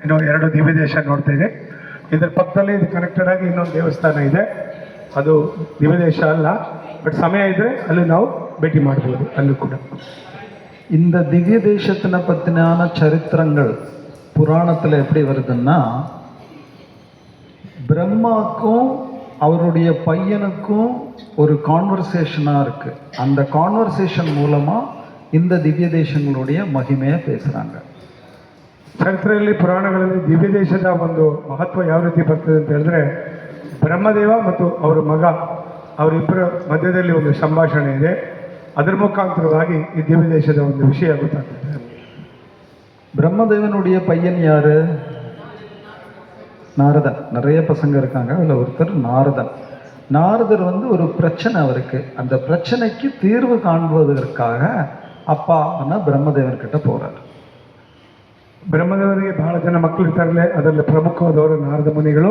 ಇನ್ನು 2 ದಿವ್ಯ ದೇಶ ನೋಡ್ತಾ ಇದೆ. ಇದರ ಪಕ್ಕದಲ್ಲಿ ಇದು ಕನೆಕ್ಟೆಡ್ ಆಗಿ ಇನ್ನೊಂದು ದೇವಸ್ಥಾನ ಇದೆ. ಅದು ದಿವ್ಯ ದೇಶ ಅಲ್ಲ, ಬಟ್ ಸಮಯ ಇದ್ದರೆ ಅಲ್ಲಿ ನಾವು ಭೇಟಿ ಮಾಡ್ಬೋದು. ಅಲ್ಲೂ ಕೂಡ இந்த திவ்ய தேசத்தின பற்றினான சரித்திரங்கள் புராணத்தில் எப்படி வருதுன்னா, பிரம்மாக்கும் அவருடைய பையனுக்கும் ஒரு கான்வர்சேஷனாக இருக்குது. அந்த கான்வர்சேஷன் மூலமாக இந்த திவ்ய தேசங்களுடைய மகிமையை பேசுகிறாங்க. ಚರಿತ್ರೆಯಲ್ಲಿ ಪುರಾಣಗಳಲ್ಲಿ ದಿವ್ಯ ದೇಶದ ಒಂದು ಮಹತ್ವ ಯಾವ ರೀತಿ ಬರ್ತದೆ ಅಂತ ಹೇಳಿದ್ರೆ, ಬ್ರಹ್ಮದೇವ ಮತ್ತು ಅವರ ಮಗ ಅವರಿಬ್ಬರ ಮಧ್ಯದಲ್ಲಿ ಒಂದು ಸಂಭಾಷಣೆ ಇದೆ. ಅದರ ಮುಖಾಂತರವಾಗಿ ಈ ದಿವ್ಯ ದೇಶದ ಒಂದು ವಿಷಯ ಗೊತ್ತಾಗ್ತದೆ. பிரம்மதேவனுடைய பையன் யாரு? நாரதன். நிறைய பசங்க இருக்காங்க, அதில் ஒருத்தர் நாரதன். நாரதர் ஒரு பிரச்சனை அவருக்கு. அந்த பிரச்சனைக்கு தீர்வு காண்பதற்காக அப்பா பிரம்மதேவன் கிட்ட போறார். ಬ್ರಹ್ಮದೇವರಿಗೆ ಬಹಳ ಜನ ಮಕ್ಕಳು ಇರ್ತಾರಲ್ಲ, ಅದರಲ್ಲಿ ಪ್ರಮುಖವಾದವರು ನಾರದ ಮುನಿಗಳು.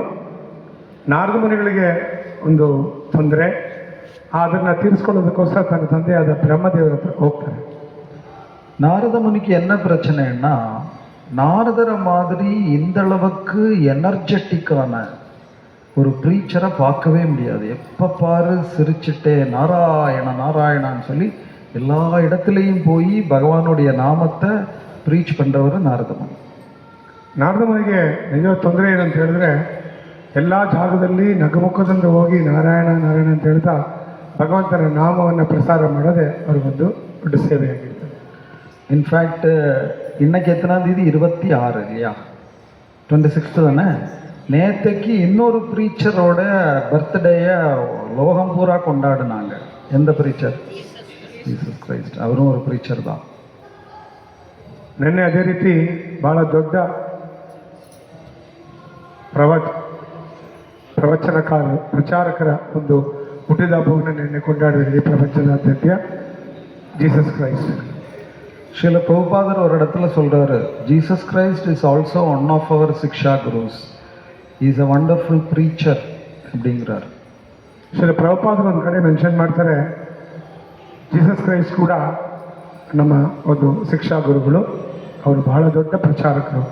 ನಾರದ ಮುನಿಗಳಿಗೆ ಒಂದು ತೊಂದರೆ, ಅದನ್ನು ತೀರಿಸ್ಕೊಳ್ಳೋದಕ್ಕೋಸ್ಕರ ತನ್ನ ತಂದೆಯಾದ ಬ್ರಹ್ಮದೇವರ ಹತ್ರ ಹೋಗ್ತಾರೆ. நாரத முனிக்கு என்ன பிரச்சனைன்னா, நாரதரை மாதிரி இந்த அளவுக்கு எனர்ஜெட்டிக்கான ஒரு ப்ரீச்சரை பார்க்கவே முடியாது. எப்போ பாரு சிரிச்சுட்டே நாராயண நாராயணான்னு சொல்லி எல்லா இடத்துலையும் போய் பகவானுடைய நாமத்தை ப்ரீச் பண்ணுறவர் ನಾರದಮುನಿ. ನಾರದಮುನಿಗೆ ನಿಜ ತೊಂದರೆ ಏನಂತ ಹೇಳಿದ್ರೆ, ಎಲ್ಲ ಜಾಗದಲ್ಲಿ ನಗುಮುಖದಿಂದ ಹೋಗಿ ನಾರಾಯಣ ನಾರಾಯಣ ಅಂತ ಹೇಳ್ತಾ ಭಗವಂತನ ನಾಮವನ್ನು ಪ್ರಸಾರ ಮಾಡೋದೇ ಅವ್ರಿಗೊಂದು ದೊಡ್ಡ ಸೇವೆಯಾಗಿರ್ತದೆ. இன்ஃபேக்ட் இன்னைக்கு எத்தனாம் தேதி? 26 இல்லையா? 26 தானே. நேற்றுக்கு இன்னொரு ப்ரீச்சரோட பர்த்டேயை லோகம் பூரா கொண்டாடினாங்க. எந்த ப்ரீச்சர்? Jesus Christ. அவரும் ஒரு ப்ரீச்சர் தான். ನಿನ್ನೆ ಅದೇ ರೀತಿ ಭಾಳ ದೊಡ್ಡ ಪ್ರವಚನಕಾರರು ಪ್ರಚಾರಕರ ಒಂದು ಹುಟ್ಟಿದ ಹಬ್ಬವನ್ನು ನಿನ್ನೆ ಕೊಂಡಾಡಿದ್ರಿ ಪ್ರಪಂಚದಾದ್ಯಂತ. Jesus Christ. ஸ்ரீல பிரபுபாதர் ஒரு இடத்துல சொல்றாரு, Jesus Christ is also one of our shiksha gurus. Is a wonderful preacher அப்படிங்கிறார். ಶ್ರೀಲ ಪ್ರಭುಪಾದರು ಒಂದು ಕಡೆ ಮೆನ್ಷನ್ ಮಾಡ್ತಾರೆ, ಜೀಸಸ್ ಕ್ರೈಸ್ಟ್ ಕೂಡ ನಮ್ಮ ಒಂದು ಶಿಕ್ಷಾ ಗುರುಗಳು, ಅವರು ಬಹಳ ದೊಡ್ಡ ಪ್ರಚಾರಕರು.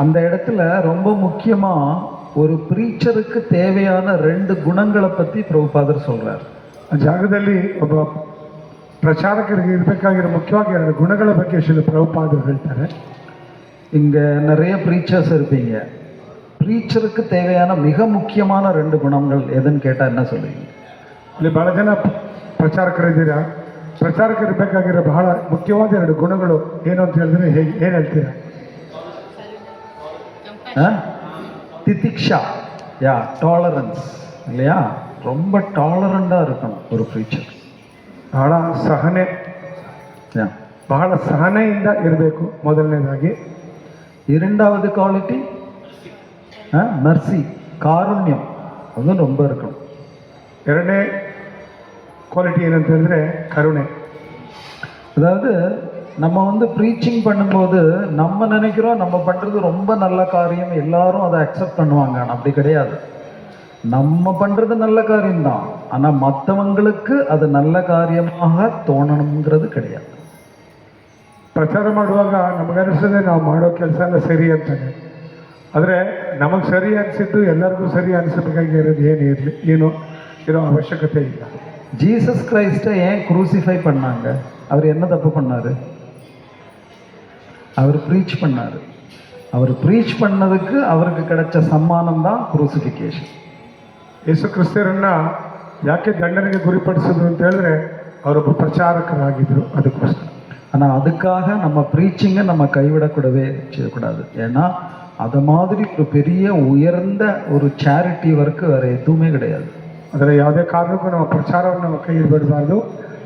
அந்த இடத்துல ரொம்ப முக்கியமாக ஒரு ப்ரீச்சருக்கு தேவையான 2 குணங்களை பற்றி பிரபுபாதர் சொல்கிறார். ಆ ಜಾಗದಲ್ಲಿ ಒಬ್ಬ ಪ್ರಚಾರಕರಿಗೆ ಇರಬೇಕಾಗಿರೋ ಮುಖ್ಯವಾಗಿ 2 ಗುಣಗಳ ಬಗ್ಗೆ ಶ್ರೀಲ ಪ್ರಭುಪಾದರು ಹೇಳ್ತಾರೆ. இங்கே நிறைய ப்ரீச்சர்ஸ் இருப்பீங்க. ப்ரீச்சருக்கு தேவையான மிக முக்கியமான 2 குணங்கள் எதுன்னு கேட்டால் என்ன சொல்லுவீங்க? ಇಲ್ಲಿ ಬಹಳ ಜನ ಪ್ರಚಾರಕರಿದ್ದೀರಾ. ಪ್ರಚಾರಕರಿರಬೇಕಾಗಿರೋ ಬಹಳ ಮುಖ್ಯವಾದ 2 ಗುಣಗಳು ಏನು ಅಂತ ಹೇಳಿದ್ರೆ ಏನು ಹೇಳ್ತೀರಾ? திதிக்ஷா, யா, டாலரன்ஸ் இல்லையா? ரொம்ப டாலரண்டாக இருக்கணும் ஒரு ப்ரீச்சர். ಬಹಳ ಸಹನೆ, யா, ಬಹಳ ಸಹನೆಯಿಂದ ಇರಬೇಕು ಮೊದಲನೇದಾಗಿ. 2வது குவாலிட்டி மெர்சி, காருண்யம், அது ரொம்ப இருக்கணும். 2ನೇ ಕ್ವಾಲಿಟಿ ಏನಂತ ಹೇಳಿದ್ರೆ ಕರುಣೆ. அதாவது நம்ம ப்ரீச்சிங் பண்ணும்போது நம்ம நினைக்கிறோம் நம்ம பண்ணுறது ரொம்ப நல்ல காரியம், எல்லாரும் அதை அக்செப்ட் பண்ணுவாங்க. அப்படி கிடையாது. நம்ம பண்ணுறது நல்ல காரியம்தான், ஆனால் மற்றவங்களுக்கு அது நல்ல காரியமாக தோணணுங்கிறது கிடையாது. ಪ್ರಚಾರ ಮಾಡುವಾಗ ನಮಗನಿಸ್ತದೆ ನಾವು ಮಾಡೋ ಕೆಲಸ ಎಲ್ಲ ಸರಿ ಅಂತಾನೆ. ಆದರೆ ನಮಗೆ ಸರಿ ಅನಿಸಿದ್ದು ಎಲ್ಲರಿಗೂ ಸರಿ ಅನಿಸಬೇಕಾಗಿರೋದು ಏನು ಇರೋ ಅವಶ್ಯಕತೆ ಇಲ್ಲ. ஜீசஸ் கிரைஸ்டை ஏன் குரூசிஃபை பண்ணாங்க? அவர் என்ன தப்பு பண்ணார்? அவர் ப்ரீச் பண்ணார். அவர் ப்ரீச் பண்ணதுக்கு அவருக்கு கிடைச்ச சம்மானம் தான் குரூசிஃபிகேஷன். ಯೇಸು ಕ್ರಿಸ್ತರನ್ನ ಯಾಕೆ ದಂಡನೆಗೆ ಗುರಿಪಡಿಸಿದ್ರು ಅಂತ ಹೇಳಿದ್ರೆ ಅವರೊಬ್ಬ ಪ್ರಚಾರಕರಾಗಿದ್ದರು, ಅದಕ್ಕೋಸ್ಕರ. ஆனால் அதுக்காக நம்ம ப்ரீச்சிங்கை நம்ம கைவிடக்கூடவே செய்யக்கூடாது. ஏன்னா அது மாதிரி ஒரு பெரிய உயர்ந்த ஒரு சேரிட்டி ஒர்க்கு வேறு எதுவுமே கிடையாது. ಅದರ ಯಾವುದೇ ಕಾರಣಕ್ಕೂ ನಮ್ಮ ಪ್ರಚಾರವನ್ನು ನಾವು ಕೈ ಬಿಡಬಾರ್ದು.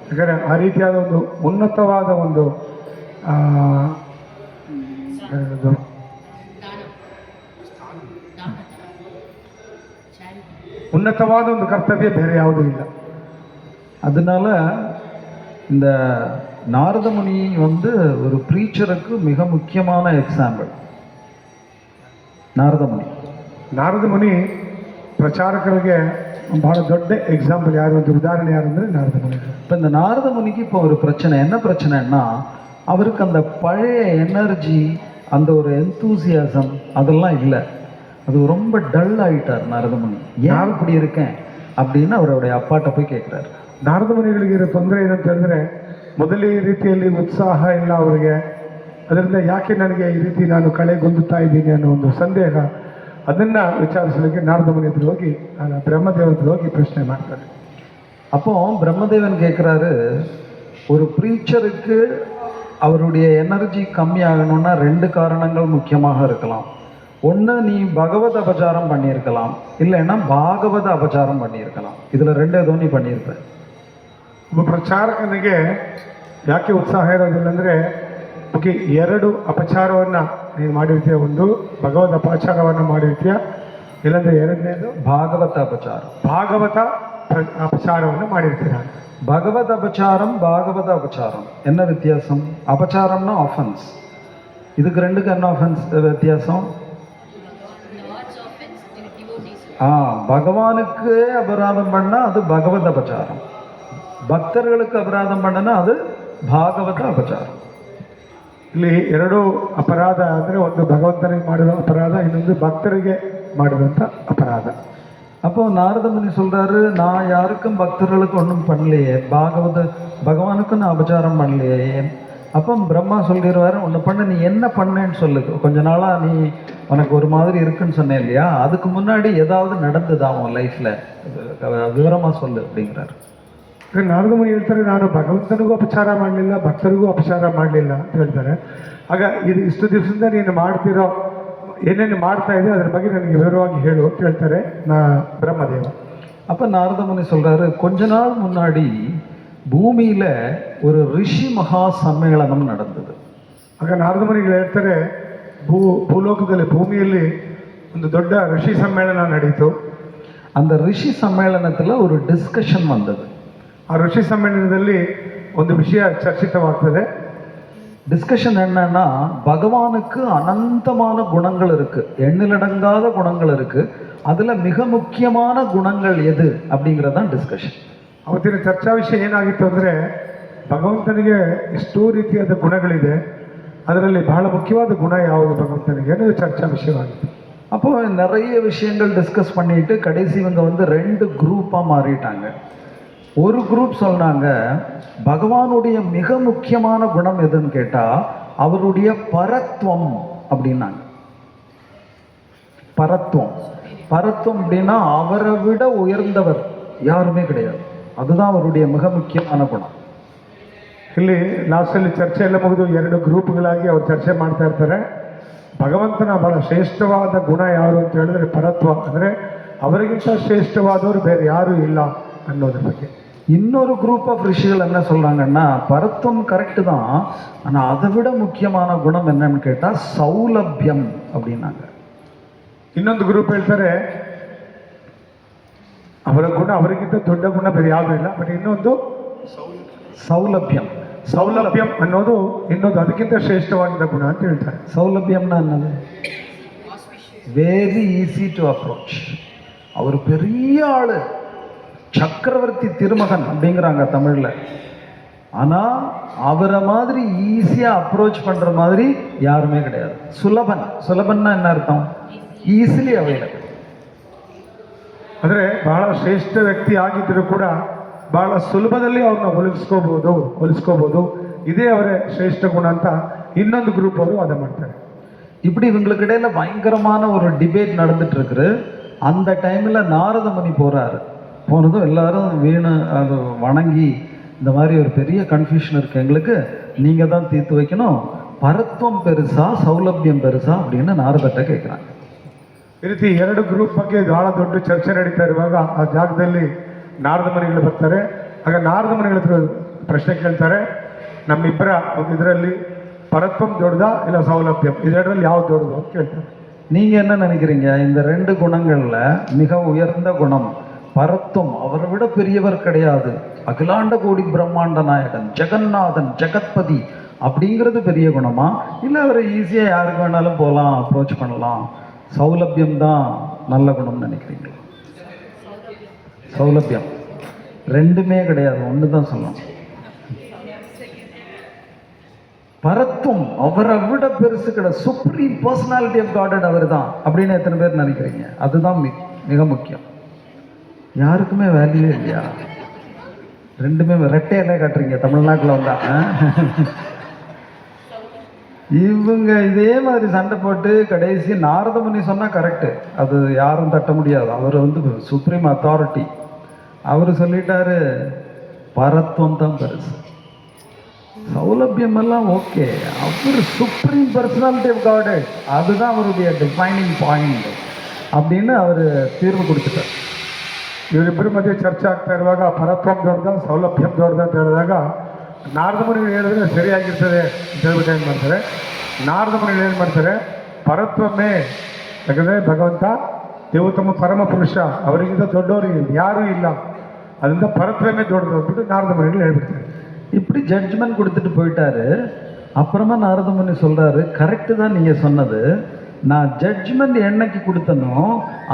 ಯಾಕಂದರೆ ಆ ರೀತಿಯಾದ ಒಂದು ಉನ್ನತವಾದ ಒಂದು ಉನ್ನತವಾದ ಒಂದು ಕರ್ತವ್ಯ ಬೇರೆ ಯಾವುದೂ ಇಲ್ಲ. அதனால இந்த நாரதமுனி ஒரு ப்ரீச்சருக்கு மிக முக்கியமான எக்ஸாம்பிள். ನಾರದಮುನಿ ಪ್ರಚಾರಕರಿಗೆ ಬಹಳ ದೊಡ್ಡ ಎಕ್ಸಾಂಪಲ್. ಯಾರು ಒಂದು ಉದಾಹರಣೆ ಯಾರು ಅಂದರೆ ನಾರದಮುನಿ. இப்போ இந்த நாரதமுனிக்கு இப்போ ஒரு பிரச்சனை. என்ன பிரச்சனைன்னா, அவருக்கு அந்த பழைய எனர்ஜி, அந்த ஒரு எந்தூசியாசம் அதெல்லாம் இல்லை. அது ரொம்ப டல் ஆகிட்டார் நாரதமுனி. ஏன் இப்படி இருக்கேன் அப்படின்னு ಅವರವರ ಅಪ್ಪಾಟ போய் ಕೇಳ್ತಾರೆ. ನಾರದ ಮುನಿಗಳಿಗೆ ಇರೋ ತೊಂದರೆ ಏನಂತ ಹೇಳಿದ್ರೆ, ಮೊದಲೇ ಈ ರೀತಿಯಲ್ಲಿ ಉತ್ಸಾಹ ಇಲ್ಲ ಅವರಿಗೆ. ಅದರಿಂದ ಯಾಕೆ ನನಗೆ ಈ ರೀತಿ ನಾನು ಕಳೆಗುಂದುತ್ತಾ ಇದ್ದೀನಿ ಅನ್ನೋ ಒಂದು ಸಂದೇಹ, ಅದನ್ನ ವಿಚಾರಿಸಲಿಕ್ಕೆ ನಾರದ ಮುನಿ ಹತ್ರ ಹೋಗಿ ಬ್ರಹ್ಮದೇವರ ಹತ್ರ ಹೋಗಿ ಪ್ರಶ್ನೆ ಮಾಡ್ತಾರೆ. அப்போ பிரம்மதேவன் கேட்குறாரு, ஒரு ப்ரீச்சருக்கு அவருடைய எனர்ஜி கம்மியாகணும்னா 2 காரணங்கள் முக்கியமாக இருக்கலாம். ஒன்று, நீ பகவத் அபச்சாரம் பண்ணியிருக்கலாம், இல்லைன்னா பாகவத அபச்சாரம் பண்ணியிருக்கலாம். இதில் 2 ஏதோ நீ பண்ணியிருப்ப. ಒಬ್ಬ ಪ್ರಚಾರಕನಿಗೆ ಯಾಕೆ ಉತ್ಸಾಹ ಇರೋದಿಲ್ಲ ಅಂದರೆ, ಓಕೆ 2 ಅಪಚಾರವನ್ನು ನೀನು ಮಾಡಿರ್ತೀಯ. ಒಂದು ಭಗವದ್ ಅಪಚಾರವನ್ನು ಮಾಡಿರ್ತೀಯ, ಇಲ್ಲಾಂದರೆ 2ನೇದು ಭಾಗವತ ಅಪಚಾರ. ಭಾಗವತ அபச்சாரம்னு ಮಾಡಿರ್ತೀರ. பகவத் அபச்சாரம் பாகவத அபச்சாரம் என்ன வித்தியாசம்? அபச்சாரம்னா ஆஃபென்ஸ். இதுக்கு 2க்கு என்ன ஆஃபென்ஸ் வித்தியாசம்? பகவானுக்கு அபராதம் பண்ணால் அது பகவத் அபச்சாரம், பக்தர்களுக்கு அபராதம் பண்ணனா அது ಭಾಗವತ ಅಪಚಾರ. ಇಲ್ಲಿ 2 ಅಪರಾಧ ಅಂದರೆ, ಒಂದು ಭಗವಂತನಿಗೆ ಮಾಡಿರೋ ಅಪರಾಧ, ಇನ್ನೊಂದು ಭಕ್ತರಿಗೆ ಮಾಡಿರುವಂಥ ಅಪರಾಧ. அப்போ நாரதமுனி சொல்றாரு, நான் யாருக்கும் பக்தர்களுக்கு ஒன்றும் பண்ணலையே, பகவானுக்கும் நான் அபச்சாரம் பண்ணலையே. அப்போ பிரம்மா சொல்லிடுவாரு, ஒன்று பண்ண, நீ என்ன பண்ணேன்னு சொல்லு. கொஞ்ச நாளாக நீ உனக்கு ஒரு மாதிரி இருக்குன்னு சொன்னேன் இல்லையா, அதுக்கு முன்னாடி ஏதாவது நடந்ததா உன் லைஃப்பில், விவரமாக சொல்லு அப்படிங்கிறாரு. ನಾರದ ಮುನಿ ಹೇಳ್ತಾರೆ, ನಾನು ಭಗವಂತನಿಗೂ ಅಪಚಾರ ಮಾಡಲಿಲ್ಲ, ಭಕ್ತರಿಗೂ ಅಪಚಾರ ಮಾಡಲಿಲ್ಲ ಅಂತ ಹೇಳ್ತಾರೆ. ಆಗ ಇದು ಇಷ್ಟು ದಿವಸದಿಂದ ನೀನು ಮಾಡ್ತಿರೋ ಏನೇನು ಮಾಡ್ತಾ ಇದೆ ಅದ್ರ ಬಗ್ಗೆ ನನಗೆ ವಿವರವಾಗಿ ಹೇಳು ಅಂತ ಹೇಳ್ತಾರೆ ಬ್ರಹ್ಮದೇವ. அப்போ நாரதமுனி சொல்றாரு, கொஞ்ச நாள் முன்னாடி பூமியில ஒரு ரிஷி மகா சம்மேளனம் நடந்தது. ಆಗ ನಾರದ ಮುನಿಗಳು ಹೇಳ್ತಾರೆ, ಭೂಲೋಕದಲ್ಲಿ ಭೂಮಿಯಲ್ಲಿ ಒಂದು ದೊಡ್ಡ ಋಷಿ ಸಮ್ಮೇಳನ ನಡೀತು. அந்த ரிஷி சம்மேளனத்தில் ஒரு டிஸ்கஷன் வந்தது. ಆ ಋಷಿ ಸಮ್ಮೇಳನದಲ್ಲಿ ಒಂದು ವಿಷಯ ಚರ್ಚಿತವಾಗ್ತದೆ. டிஸ்கஷன் என்னன்னா, பகவானுக்கு அனந்தமான குணங்கள் இருக்கு, எண்ணிலடங்காத குணங்கள் இருக்கு, அதுல மிக முக்கியமான குணங்கள் எது அப்படிங்கிறதான் டிஸ்கஷன். ಅವತ್ತಿನ ಚರ್ಚಾ ವಿಷಯ ಏನಾಗಿತ್ತು ಅಂದರೆ, ಭಗವಂತನಿಗೆ ಎಷ್ಟೋ ರೀತಿಯಾದ ಗುಣಗಳಿದೆ, ಅದರಲ್ಲಿ ಬಹಳ ಮುಖ್ಯವಾದ ಗುಣ ಯಾವುದು ಭಗವಂತನಿಗೆ ಅನ್ನೋದು ಚರ್ಚಾ ವಿಷಯವಾಗಿತ್ತು. அப்போ நிறைய விஷயங்கள் டிஸ்கஸ் பண்ணிட்டு கடைசி இவங்க 2 குரூப்பாக மாறிட்டாங்க. ஒரு குரூப் சொன்னாங்க, பகவானுடைய மிக முக்கியமான குணம் எதுன்னு கேட்டால் அவருடைய பரத்வம் அப்படின்னாங்க. பரத்வம் அப்படின்னா அவரை விட உயர்ந்தவர் யாருமே கிடையாது, அதுதான் அவருடைய மிக முக்கியமான குணம். ಇಲ್ಲಿ ಲಾಸ್ಟಲ್ಲಿ ಚರ್ಚೆ ಎಲ್ಲ ಮುಗಿದು 2 ಗ್ರೂಪ್ಗಳಾಗಿ ಅವ್ರು ಚರ್ಚೆ ಮಾಡ್ತಾ ಇರ್ತಾರೆ. ಭಗವಂತನ ಬಹಳ ಶ್ರೇಷ್ಠವಾದ ಗುಣ ಯಾರು ಅಂತ ಹೇಳಿದ್ರೆ ಪರತ್ವ, ಅಂದರೆ ಅವರಿಗಿಂತ ಶ್ರೇಷ್ಠವಾದವರು ಬೇರೆ ಯಾರೂ ಇಲ್ಲ ಅನ್ನೋದ್ರ ಬಗ್ಗೆ. இன்னொரு குரூப் ஆஃப் ரிஷிகள் என்ன சொல்கிறாங்கன்னா, பரத்வம் கரெக்டு தான், ஆனால் அதை விட முக்கியமான குணம் என்னன்னு கேட்டால் சௌலபியம் அப்படின்னாங்க. ಇನ್ನೊಂದು ಗ್ರೂಪ್ ಹೇಳ್ತಾರೆ, ಅವರ ಗುಣ ಅವರಿಗಿಂತ ದೊಡ್ಡ ಗುಣ ಬೇರೆ ಯಾವುದೂ ಇಲ್ಲ, ಬಟ್ ಇನ್ನೊಂದು ಸೌಲಭ್ಯಂ ಅನ್ನೋದು ಇನ್ನೊಂದು ಅದಕ್ಕಿಂತ ಶ್ರೇಷ್ಠವಾದ ಗುಣ ಅಂತ ಹೇಳ್ತಾರೆ. சௌலபியம்னா என்னது? Very easy to approach. அவர் பெரிய ஆள், சக்கரவர்த்தி திருமகன் அப்படிங்கிறாங்க தமிழில். ஆனால் அவரை மாதிரி ஈஸியாக அப்ரோச் பண்ணுற மாதிரி யாருமே கிடையாது. சுலபன்னா என்ன அர்த்தம்? Easily available. ಅಂದರೆ ಬಹಳ ಶ್ರೇಷ್ಠ ವ್ಯಕ್ತಿ ಆಗಿದ್ದರೂ ಕೂಡ ಬಹಳ ಸುಲಭದಲ್ಲಿ ಅವ್ರನ್ನ ಹೋಲಿಸ್ಕೋಬೋದು. ಇದೇ ಅವರ ಶ್ರೇಷ್ಠ ಗುಣ ಅಂತ ಇನ್ನೊಂದು ಗ್ರೂಪ್ ಅವರು ವಾದ ಮಾಡ್ತಾರೆ. இப்படி இவங்களுக்கு இடையில பயங்கரமான ஒரு டிபேட் நடந்துட்டு இருக்குது. அந்த டைமில் நாரத முனி போனதும் எல்லாரும் வீணு அது வணங்கி, இந்த மாதிரி ஒரு பெரிய கன்ஃபியூஷன் இருக்குது எங்களுக்கு, நீங்கள் தான் தீர்த்து வைக்கணும், பரத்வம் பெருசா சௌலபியம் பெருசா அப்படின்னு நாரதட்ட கேட்குறாங்க. ಈ ರೀತಿ 2 ಗ್ರೂಪ್ ಬಗ್ಗೆ ಬಹಳ ದೊಡ್ಡ ಚರ್ಚೆ ನಡೀತಾ ಇರುವಾಗ ಆ ಜಾಗದಲ್ಲಿ ನಾರದ ಮುನಿಗಳು ಬರ್ತಾರೆ. ಆಗ ನಾರದ ಮುನಿಗಳ ಹತ್ರ ಪ್ರಶ್ನೆ ಕೇಳ್ತಾರೆ, ನಮ್ಮಿಬ್ಬರ ಒಂದು ಇದರಲ್ಲಿ பரத்வம் ದೊಡ್ಡதா ಇಲ್ಲ சௌலபியம், ಇದರಲ್ಲಿ ಯಾವ್ದು ದೊಡ್ಡದು ಅಂತ ಕೇಳ್ತಾರೆ. நீங்கள் என்ன நினைக்கிறீங்க? இந்த 2 குணங்களில் மிக உயர்ந்த குணம் பரத்வம், அவரை விட பெரியவர் கிடையாது, அகிலாண்ட கோடி பிரம்மாண்ட நாயகன் ஜெகநாதன் ஜெகத்பதி அப்படிங்கிறது பெரிய குணமா, இல்லை அவரை ஈஸியாக யாருக்கு வேணாலும் போகலாம், அப்ரோச் பண்ணலாம், சௌலபியம் தான் நல்ல குணம்னு நினைக்கிறீங்களா? சௌலபியம் 2மே கிடையாது, ஒன்று தான் சொல்லணும். பரத்துவம் அவரை விட பெருசு கிடையாது. சுப்ரீம் பர்சனாலிட்டி ஆஃப் காட் அவர் தான் அப்படின்னு எத்தனை பேர் நினைக்கிறீங்க? அதுதான் மிக முக்கியம். யாருக்குமே வேல்யூவே இல்லையா? ரெண்டுமே ரெட்டையில காட்டுறீங்க தமிழ்நாட்டில் வந்தா. இவங்க இதே மாதிரி சண்டை போட்டு கடைசி நாரத முனி சொன்னால் கரெக்டு, அது யாரும் தட்ட முடியாது. அவர் வந்து சுப்ரீம் அத்தாரிட்டி. அவர் சொல்லிட்டாரு பரத்துவம் தான் பெருசு, சௌலபியம் எல்லாம் ஓகே, அவர் சுப்ரீம் பர்சனாலிட்டி ஆஃப் காட், அதுதான் அவருடைய டிஃபைனிங் பாயிண்ட் அப்படின்னு அவர் தீர்வு கொடுத்துட்டார். ಇವರಿಬ್ಬರ ಮಧ್ಯೆ ಚರ್ಚೆ ಆಗ್ತಾ ಇರುವಾಗ ಪರತ್ವಂ ದೊಡ್ಡದ ಸೌಲಭ್ಯಂ ದೊಡ್ಡದ ಅಂತ ಹೇಳಿದಾಗ ನಾರದ ಮುನಿಗಳು ಹೇಳಿದ್ರೆ ಸರಿಯಾಗಿರ್ತದೆ ಅಂತ ಹೇಳ್ಬಿಟ್ಟು ಏನು ಮಾಡ್ತಾರೆ, ನಾರದ ಮುನಿಗಳು ಏನು ಮಾಡ್ತಾರೆ, ಪರತ್ವಮೇ, ಯಾಕಂದರೆ ಭಗವಂತ ದೇವೋತ್ತಮ ಪರಮ ಪುರುಷ, ಅವರಿಗಿಂತ ದೊಡ್ಡವರು ಯಾರೂ ಇಲ್ಲ, ಅದರಿಂದ பரத்வமே ದೊಡ್ಡದು ಅಂದ್ಬಿಟ್ಟು ನಾರದ ಮುನಿಗಳು ಹೇಳ್ಬಿಡ್ತಾರೆ. இப்படி ஜட்ஜ்மெண்ட் கொடுத்துட்டு போயிட்டாரு. அப்புறமா நாரத முனி சொல்றாரு, கரெக்டு தான் நீங்க சொன்னது, நான் ஜட்ஜ்மெண்ட் என்னைக்கு கொடுத்தனோ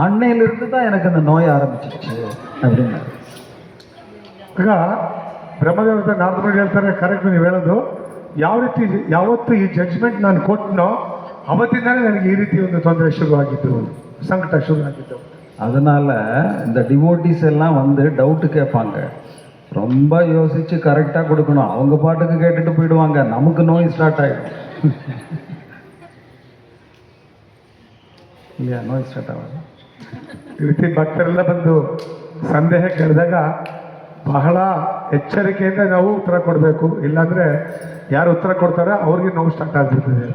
அன்னையிலிருந்து தான் எனக்கு அந்த நோய் ஆரம்பிச்சிருச்சு அப்படின்னாரு. ಈಗ ಬ್ರಹ್ಮದೇವತೆ ನಾರದ ಮುನಿಗಳು ಹೇಳ್ತಾರೆ, ಕರೆಕ್ಟ್ ನೀವು ಹೇಳೋದು, ಯಾವ ರೀತಿ ಯಾವತ್ತು ಈ ಜಡ್ಜ್ಮೆಂಟ್ ನಾನು ಕೊಟ್ಟನೋ ಅವತ್ತಿಂದಾನೇ ನನಗೆ ಈ ರೀತಿ ಒಂದು ತೊಂದರೆ ಶುರುವಾಗಿದ್ದು, ಸಂಕಟ ಶುರುವಾಗಿದ್ದು. அதனால இந்த டிவோட்டிஸ் எல்லாம் வந்து டவுட்டு கேட்பாங்க, ரொம்ப யோசிச்சு கரெக்டாக கொடுக்கணும். அவங்க பாட்டுக்கு கேட்டுட்டு போயிடுவாங்க, நமக்கு நோய் ஸ்டார்ட் ஆகிடும். இல்லையா? நோய் ஸ்டார்ட் ஆகும். ಈ ರೀತಿ ಭಕ್ತರೆಲ್ಲ ಬಂದು ಸಂದೇಹ ಕೇಳಿದಾಗ ಬಹಳ ಎಚ್ಚರಿಕೆಯಿಂದ ನಾವು ಉತ್ತರ ಕೊಡಬೇಕು, ಇಲ್ಲಾಂದರೆ ಯಾರು ಉತ್ತರ ಕೊಡ್ತಾರೋ ಅವ್ರಿಗೆ ನೋವು ಸ್ಟಾರ್ಟ್ ಆಗಿಬಿಡ್ತದೆ.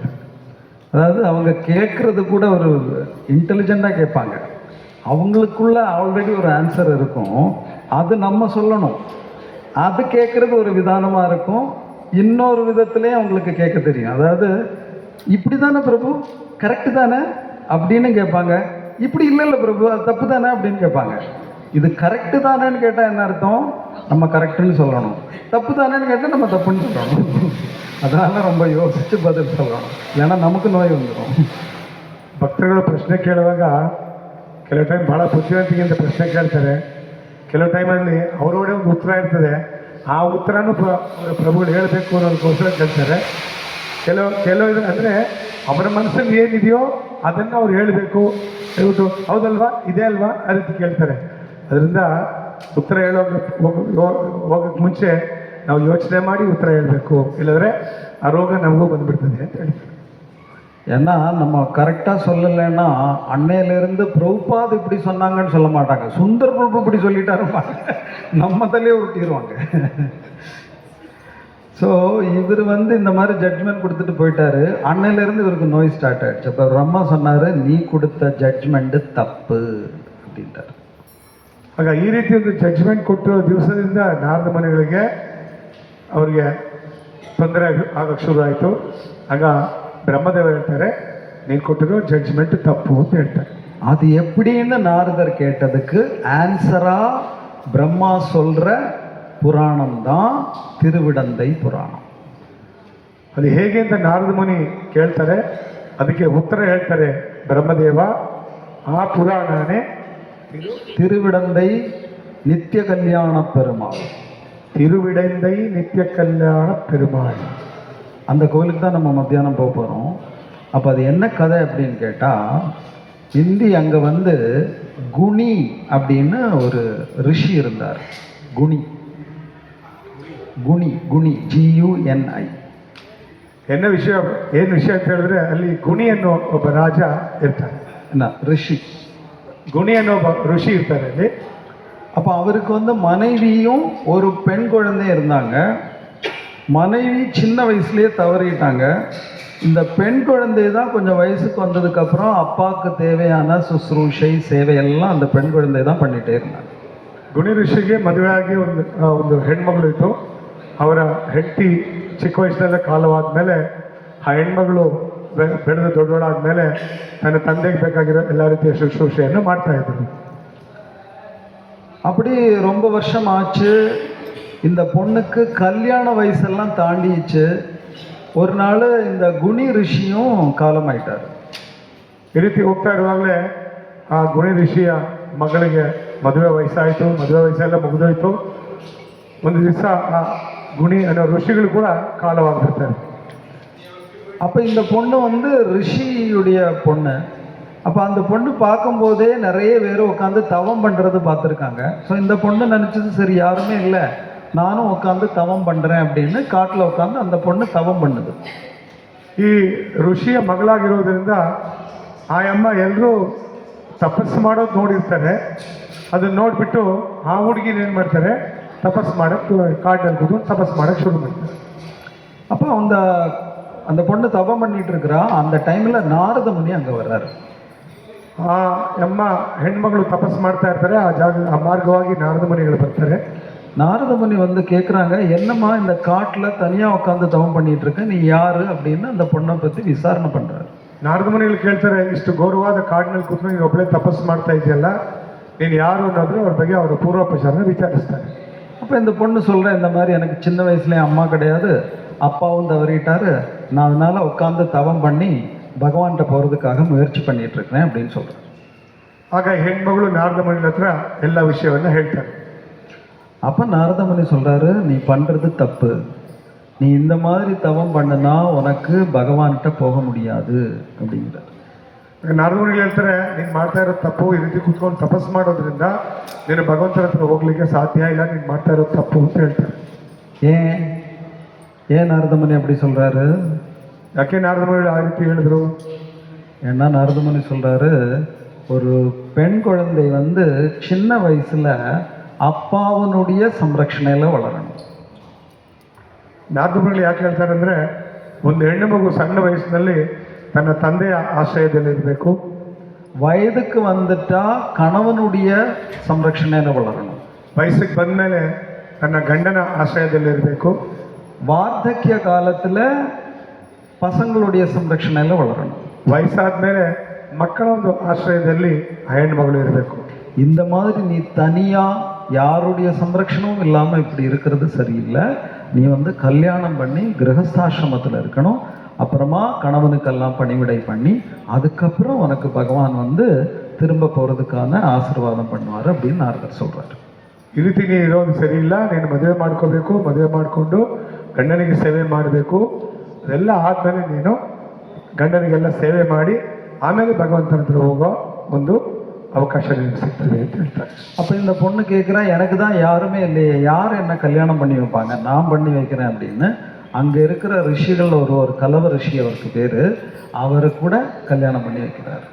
அதாவது அவங்க கேட்குறது கூட ஒரு இன்டெலிஜெண்ட்டாக கேட்பாங்க, அவங்களுக்குள்ள ஆல்ரெடி ஒரு ஆன்சர் இருக்கும், அது நம்ம சொல்லணும். அது கேட்குறது ஒரு விதானமாக இருக்கும், இன்னொரு விதத்துலேயே அவங்களுக்கு கேட்க தெரியும். அதாவது இப்படி தானே பிரபு, கரெக்டு தானே அப்படின்னு கேட்பாங்க, இப்படி இல்லை பிரபு அது தப்பு தானே அப்படின்னு கேட்பாங்க. இது கரெக்டு தானேன்னு கேட்டால் என்ன அர்த்தம்? நம்ம கரெக்டுன்னு சொல்லணும், தப்பு தானேன்னு கேட்டால் நம்ம தப்புன்னு சொல்லணும். அதனால ரொம்ப யோசித்து பதில் சொல்லணும், இல்லைன்னா நமக்கு நோய் வந்துடும். ಭಕ್ತರುಗಳು ಪ್ರಶ್ನೆ ಕೇಳುವಾಗ ಕೆಲವು ಟೈಮ್ ಭಾಳ ಬುದ್ಧಿವಂತಿಕೆಯಿಂದ ಪ್ರಶ್ನೆ ಕೇಳ್ತಾರೆ, ಕೆಲವು ಟೈಮಲ್ಲಿ ಅವರೊಡೆ ಒಂದು ಉತ್ತರ ಇರ್ತದೆ, ಆ ಉತ್ತರನೂ ಪ್ರಭುಗಳು ಹೇಳಬೇಕು ಅನ್ನೋದಕ್ಕೋಸ್ಕರ ಕೇಳ್ತಾರೆ. ಕೆಲವು ಅಂದರೆ ಅವರ ಮನಸ್ಸಲ್ಲಿ ಏನಿದೆಯೋ ಅದನ್ನು ಅವ್ರು ಹೇಳಬೇಕು ಹೇಳ್ಬಿಟ್ಟು, ಹೌದಲ್ವಾ ಇದೇ ಅಲ್ವಾ ಆ ರೀತಿ ಕೇಳ್ತಾರೆ. ಅದರಿಂದ ಉತ್ತರ ಹೋಗೋಕ್ಕೆ ಮುಂಚೆ ನಾವು ಯೋಚನೆ ಮಾಡಿ ಉತ್ತರ ಹೇಳಬೇಕು, ಇಲ್ಲಾಂದರೆ ಆ ರೋಗ ನಮಗೂ ಬಂದುಬಿಡ್ತದೆ ಅಂತ ಹೇಳ್ತಾರೆ. ஏன்னா நம்ம கரெக்டாக சொல்லலைன்னா அன்னையிலேருந்து பிரபுபாத் இப்படி சொன்னாங்கன்னு சொல்ல மாட்டாங்க, சுந்தர் பிரபு இப்படி சொல்லிட்டாரு நம்ம தலையே உருட்டிடுவாங்க. ஸோ இவர் வந்து இந்த மாதிரி ஜட்ஜ்மெண்ட் கொடுத்துட்டு போயிட்டாரு, அன்னையிலேருந்து இவருக்கு நோய் ஸ்டார்ட் ஆகிடுச்சு. அப்போ பிரம்மா சொன்னார், நீ கொடுத்த ஜட்ஜ்மெண்ட்டு தப்பு அப்படின்ட்டார். ಆಗ ಈ ರೀತಿ ಒಂದು ಜಡ್ಜ್ಮೆಂಟ್ ಕೊಟ್ಟಿರೋ ದಿವಸದಿಂದ ನಾರದ ಮನೆಗಳಿಗೆ ಅವರಿಗೆ ತೊಂದರೆ ಆಗೋಕ್ಕೆ ಶುರು ಆಯಿತು. ಆಗ பிரம்மதேவ ಹೇಳ್ತಾರೆ, நீ ಕೊಟ್ಟಿರೋ ஜட்ஜ்மெண்ட் தப்பு ಅಂತ ಹೇಳ್ತಾರೆ. அது எப்படின்னு நாரதர் கேட்டதுக்கு ஆன்சரா பிரம்மா சொல்ற புராணம் தான் திருவிடந்தை புராணம். ಅದು ಹೇಗೆ ಅಂತ ನಾರದ ಮುನಿ ಕೇಳ್ತಾರೆ, ಅದಕ್ಕೆ ಉತ್ತರ ಹೇಳ್ತಾರೆ ಬ್ರಹ್ಮದೇವ, ಆ ಪುರಾಣನೇ திருவிடந்தை நித்திய கல்யாண பெருமாள். திருவிடந்தை நித்திய கல்யாண பெருமாள். அந்த கோவிலுக்கு தான் நம்ம மத்தியானம் போக போகிறோம். அப்போ அது என்ன கதை அப்படின்னு கேட்டால், இந்தி அங்கே வந்து குணி அப்படின்னு ஒரு ரிஷி இருந்தார். குணி குணி குணி GUNI. ಏನು ವಿಷಯ ಅಂತ ಹೇಳಿದ್ರೆ, ಅಲ್ಲಿ ಗುಣಿ ಅನ್ನೋ ಒಬ್ಬ ರಾಜ ಇರ್ತಾರೆ. என்ன ரிஷி, ಗುಣಿ ಅನ್ನೋ ಒಬ್ಬ ಋಷಿ ಇರ್ತಾರೆ ಅಲ್ಲಿ. அப்போ அவருக்கு வந்து மனைவியும் ஒரு பெண் குழந்தையும் இருந்தாங்க. மனைவி சின்ன வயசுலேயே தவறிட்டாங்க. இந்த பெண் குழந்தை தான் கொஞ்சம் வயசுக்கு வந்ததுக்கப்புறம் அப்பாவுக்கு தேவையான சுশ্ரூஷை சேவையெல்லாம் அந்த பெண் குழந்தை தான் பண்ணிகிட்டே இருந்தாங்க. ಗುಣಿ ಋಷಿಗೆ ಮದುವೆ ಆಗಿ ಒಂದು ಹೆಣ್ಮಗಳು ಇತ್ತು. ಅವರ ಹೆಂಡತಿ ಚಿಕ್ಕ ವಯಸ್ಸಿನಲ್ಲೇ ಕಾಲವಾದ ಮೇಲೆ ಆ ಹೆಣ್ಮಗಳು ಬೆಳೆದು ದೊಡ್ಡವಳಾದ ಮೇಲೆ ತನ್ನ ತಂದೆಗೆ ಬೇಕಾಗಿರೋ ಎಲ್ಲ ರೀತಿಯ ಶುಶ್ರೂಷೆಯನ್ನು ಮಾಡ್ತಾ ಇದ್ರು. அப்படி ரொம்ப வருஷம் ஆச்சு. இந்த பொண்ணுக்கு கல்யாண வயசெல்லாம் தாண்டிச்சு. ஒரு நாள் இந்த குணி ரிஷியும் காலமாயிட்டார். ಈ ರೀತಿ ಹೋಗ್ತಾ ಇರುವಾಗಲೇ ಆ ಗುಣಿ ಋಷಿಯ ಮಗಳಿಗೆ ಮದುವೆ ವಯಸ್ಸಾಯಿತು. ಮದುವೆ ವಯಸ್ಸೆಲ್ಲ ಮುಗಿದೋಯ್ತು. ಒಂದು ದಿವಸ ಆ ಗುಣಿ ಅನ್ನೋ ಋಷಿಗಳು ಕೂಡ ಕಾಲವಾಗ್ಬಿಡ್ತಾರೆ. அப்போ இந்த பொண்ணு வந்து ரிஷியுடைய பொண்ணு. அப்போ அந்த பொண்ணு பார்க்கும்போதே நிறைய பேர் உட்காந்து தவம் பண்ணுறது பார்த்துருக்காங்க. ஸோ இந்த பொண்ணு நினச்சது சரி யாருமே இல்லை, நானும் உட்காந்து தவம் பண்ணுறேன் அப்படின்னு காட்டில் உட்காந்து அந்த பொண்ணு தவம் பண்ணுது. ಈ ಋಷಿಯ ಮಗಳಾಗಿರೋದ್ರಿಂದ ಆ ಅಮ್ಮ ಎಲ್ಲರೂ ತಪಸ್ಸು ಮಾಡೋದು ನೋಡಿರ್ತಾರೆ. ಅದನ್ನ ನೋಡಿಬಿಟ್ಟು ಆ ಹುಡುಗಿನ ಏನು ಮಾಡ್ತಾರೆ, ತಪಸ್ಸು ಮಾಡೋಕ್ಕೆ ಕಾಡಿನಲ್ಲಿ ಕೂತ್ಕೊಂಡು ತಪಸ್ಸು ಮಾಡೋಕ್ಕೆ ಶುರು ಮಾಡ್ತಾರೆ. அப்போ அந்த பொண்ணு தவம் பண்ணிட்டு இருக்கிறா. அந்த டைமில் நாரத முனி அங்கே வர்றாரு. ಆ ಅಮ್ಮ ಹೆಣ್ಮಗಳು ತಪಸ್ಸು ಮಾಡ್ತಾ ಇರ್ತಾರೆ. ಆ ಮಾರ್ಗವಾಗಿ ನಾರದ ಮುನಿಗಳು ಬರ್ತಾರೆ. நாரத முனி வந்து கேட்குறாங்க, என்னம்மா இந்த காட்டில் தனியாக உட்காந்து தவம் பண்ணிட்டு இருக்க, நீ யாரு அப்படின்னு அந்த பொண்ணை பற்றி விசாரணை பண்ணுறாரு. ನಾರದ ಮುನಿಗಳು ಕೇಳ್ತಾರೆ, ಇಷ್ಟು ಘೋರವಾದ ಕಾಡಿನಲ್ಲಿ ಕೂತ್ಕೊಂಡು ನೀನು ಒಬ್ಬಳೇ ತಪಸ್ಸು ಮಾಡ್ತಾ ಇದೆಯಲ್ಲ, ನೀನು ಯಾರು ಅನ್ನೋದ್ರೆ ಅವ್ರ ಬಗ್ಗೆ ಅವರ ಪೂರ್ವಪಚಾರನ ವಿಚಾರಿಸ್ತಾರೆ. அப்போ இந்த பொண்ணு சொல்கிறேன், இந்த மாதிரி எனக்கு சின்ன வயசுலேயே அம்மா கிடையாது, அப்பாவும் தவறிட்டாரு, நான் அதனால் உட்காந்து தவம் பண்ணி பகவான்கிட்ட போகிறதுக்காக முயற்சி பண்ணிட்டு இருக்கிறேன் அப்படின்னு சொல்கிறேன். ಆಗ ಹೆಣ್ಮಗಳು ನಾರದ ಮುನಿಗಳ ಹತ್ರ ಎಲ್ಲ ವಿಷಯವನ್ನು ಹೇಳ್ತಾರೆ. அப்போ நாரத முனி சொல்கிறாரு, நீ பண்ணுறது தப்பு, நீ இந்த மாதிரி தவம் பண்ணுனா உனக்கு பகவான்கிட்ட போக முடியாது அப்படிங்கிறார். ನಾರದ ಮುನಿಗಳು ಹೇಳ್ತಾರೆ, ನೀನು ಮಾಡ್ತಾ ಇರೋ ತಪ್ಪು, ಈ ರೀತಿ ಕೂತ್ಕೊಂಡು ತಪಸ್ಸು ಮಾಡೋದ್ರಿಂದ ನೀನು ಭಗವಂತನ ಹತ್ರ ಹೋಗ್ಲಿಕ್ಕೆ ಸಾಧ್ಯ ಇಲ್ಲ, ನೀನು ಮಾಡ್ತಾ ಇರೋ ತಪ್ಪು ಅಂತ ಹೇಳ್ತಾರೆ. ஏன் நாரத முனி அப்படி சொல்கிறாரு? ಯಾಕೆ ನಾರದ ಮುನಿಗಳು ಆ ರೀತಿ ಹೇಳಿದ್ರು? ஏன்னா நாரத முனி சொல்கிறாரு, ஒரு பெண் குழந்தை வந்து சின்ன வயசில் அப்பாவனுடைய சம்ரಕ್ಷಣೆயில் வளரணும். ನಾರದ ಮುನಿಗಳು ಯಾಕೆ ಹೇಳ್ತಾರೆ ಅಂದರೆ, ಒಂದು ಹೆಣ್ಣು ಮಗು ಸಣ್ಣ ವಯಸ್ಸಿನಲ್ಲಿ ತನ್ನ ತಂದೆಯ ಆಶ್ರಯದಲ್ಲಿರಬೇಕು. வயதுக்கு வந்துட்டா கணவனுடைய சம்ரಕ್ಷಣೆயில் வளரணும். ವಯಸ್ಸಿಗೆ ಬಂದಮೇಲೆ ತನ್ನ ಗಂಡನ ಆಶ್ರಯದಲ್ಲಿರಬೇಕು. வார்த்தக்கிய காலத்தில் பசங்களுடைய சம்ரಕ್ಷಣೆயில் வளரணும். ವಯಸ್ಸಾದ ಮೇಲೆ ಮಕ್ಕಳ ಒಂದು ಆಶ್ರಯದಲ್ಲಿ ಆ ಹೆಣ್ಮಗಳು ಇರಬೇಕು. இந்த மாதிரி நீ தனியாக யாருடைய சம்ரಕ್ಷಣமும் இல்லாமல் இப்படி இருக்கிறது சரியில்லை. நீ வந்து கல்யாணம் பண்ணி கிரகஸ்தாசிரமத்தில் இருக்கணும். அப்புறமா கணவனுக்கெல்லாம் பணிவிடை பண்ணி அதுக்கப்புறம் உனக்கு பகவான் வந்து திரும்ப போகிறதுக்கான ஆசீர்வாதம் பண்ணுவார் அப்படின்னு நாரதர் சொல்கிறார். ಈ ರೀತಿ ನೀನು ಇರೋದು ಸರಿ ಇಲ್ಲ, ನೀನು ಮದುವೆ ಮಾಡ್ಕೋಬೇಕು, ಮದುವೆ ಮಾಡಿಕೊಂಡು ಗಂಡನಿಗೆ ಸೇವೆ ಮಾಡಬೇಕು. ಅದೆಲ್ಲ ಆದಮೇಲೆ ನೀನು ಗಂಡನಿಗೆಲ್ಲ ಸೇವೆ ಮಾಡಿ ಆಮೇಲೆ ಭಗವಂತನ ಹತ್ರ ಹೋಗೋ ಒಂದು ಅವಕಾಶ ನಿನಗೆ ಸಿಗ್ತದೆ ಅಂತ ಹೇಳ್ತಾರೆ. அப்போ இந்த பொண்ணு கேட்குறா, எனக்கு தான் யாருமே இல்லையே, யார் என்ன கல்யாணம் பண்ணி வைப்பாங்க, நான் பண்ணி வைக்கிறேன் அப்படின்னு. அங்கே இருக்கிற ரிஷிகள் ஒரு கலவ ரிஷி அவருக்கு பேர், அவரு கூட கல்யாணம் பண்ணி வைக்கிறார்.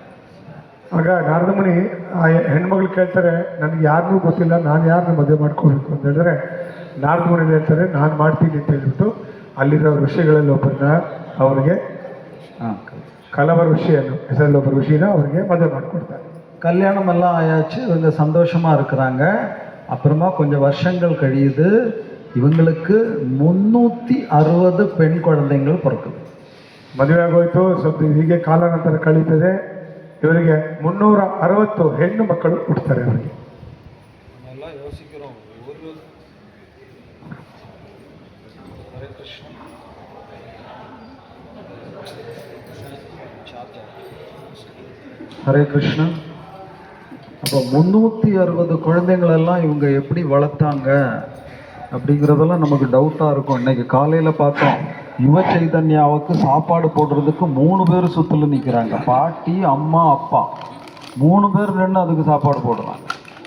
ಆಗ ನಾರದ ಮುನಿ ಆ ಹೆಣ್ಮಗಳು ಕೇಳ್ತಾರೆ, ನನಗೆ ಯಾರನ್ನೂ ಗೊತ್ತಿಲ್ಲ, ನಾನು ಯಾರನ್ನ ಮದುವೆ ಮಾಡ್ಕೋಬೇಕು ಅಂತ ಹೇಳಿದ್ರೆ ನಾರದ ಮುನಿ ಹೇಳ್ತಾರೆ, ನಾನು ಮಾಡ್ತೀನಿ ಅಂತ ಹೇಳ್ಬಿಟ್ಟು ಅಲ್ಲಿರೋ ಋಷಿಗಳಲ್ಲಿ ಒಬ್ಬರನ್ನ ಅವರಿಗೆ ಕಲವ ಋಷಿಯನ್ನು ಹೆಸರಲ್ಲಿ ಒಬ್ಬ ಋಷಿನ ಅವರಿಗೆ ಮದುವೆ ಮಾಡಿಕೊಡ್ತಾರೆ. கல்யாணம் எல்லாம் ஆயாச்சு, இவங்க சந்தோஷமாக இருக்கிறாங்க. அப்புறமா கொஞ்சம் வருஷங்கள் கழியுது, இவங்களுக்கு 360 பெண் குழந்தைங்கள் பிறக்குது. ಮದುವೆ ಆಗೋಯ್ತು, ಸ್ವಲ್ಪ ಹೀಗೆ ಕಾಲಾನಂತರ ಕಳೀತದೆ. ಇವರಿಗೆ 360 ಹೆಣ್ಣು ಮಕ್ಕಳು ಹುಟ್ಟುತ್ತಾರೆ ಅವರಿಗೆ. ஹரே கிருஷ்ணா. அப்போ 360 குழந்தைங்களெல்லாம் இவங்க எப்படி வளர்த்தாங்க அப்படிங்கிறதெல்லாம் நமக்கு டவுட்டாக இருக்கும். இன்னைக்கு காலையில் பார்த்தோம், யுவ சைதன்யாவுக்கு சாப்பாடு போடுறதுக்கு 3 பேர் சுற்றில் நிற்கிறாங்க. பாட்டி, அம்மா, அப்பா 3 பேர் நின்று அதுக்கு சாப்பாடு போடுறாங்க.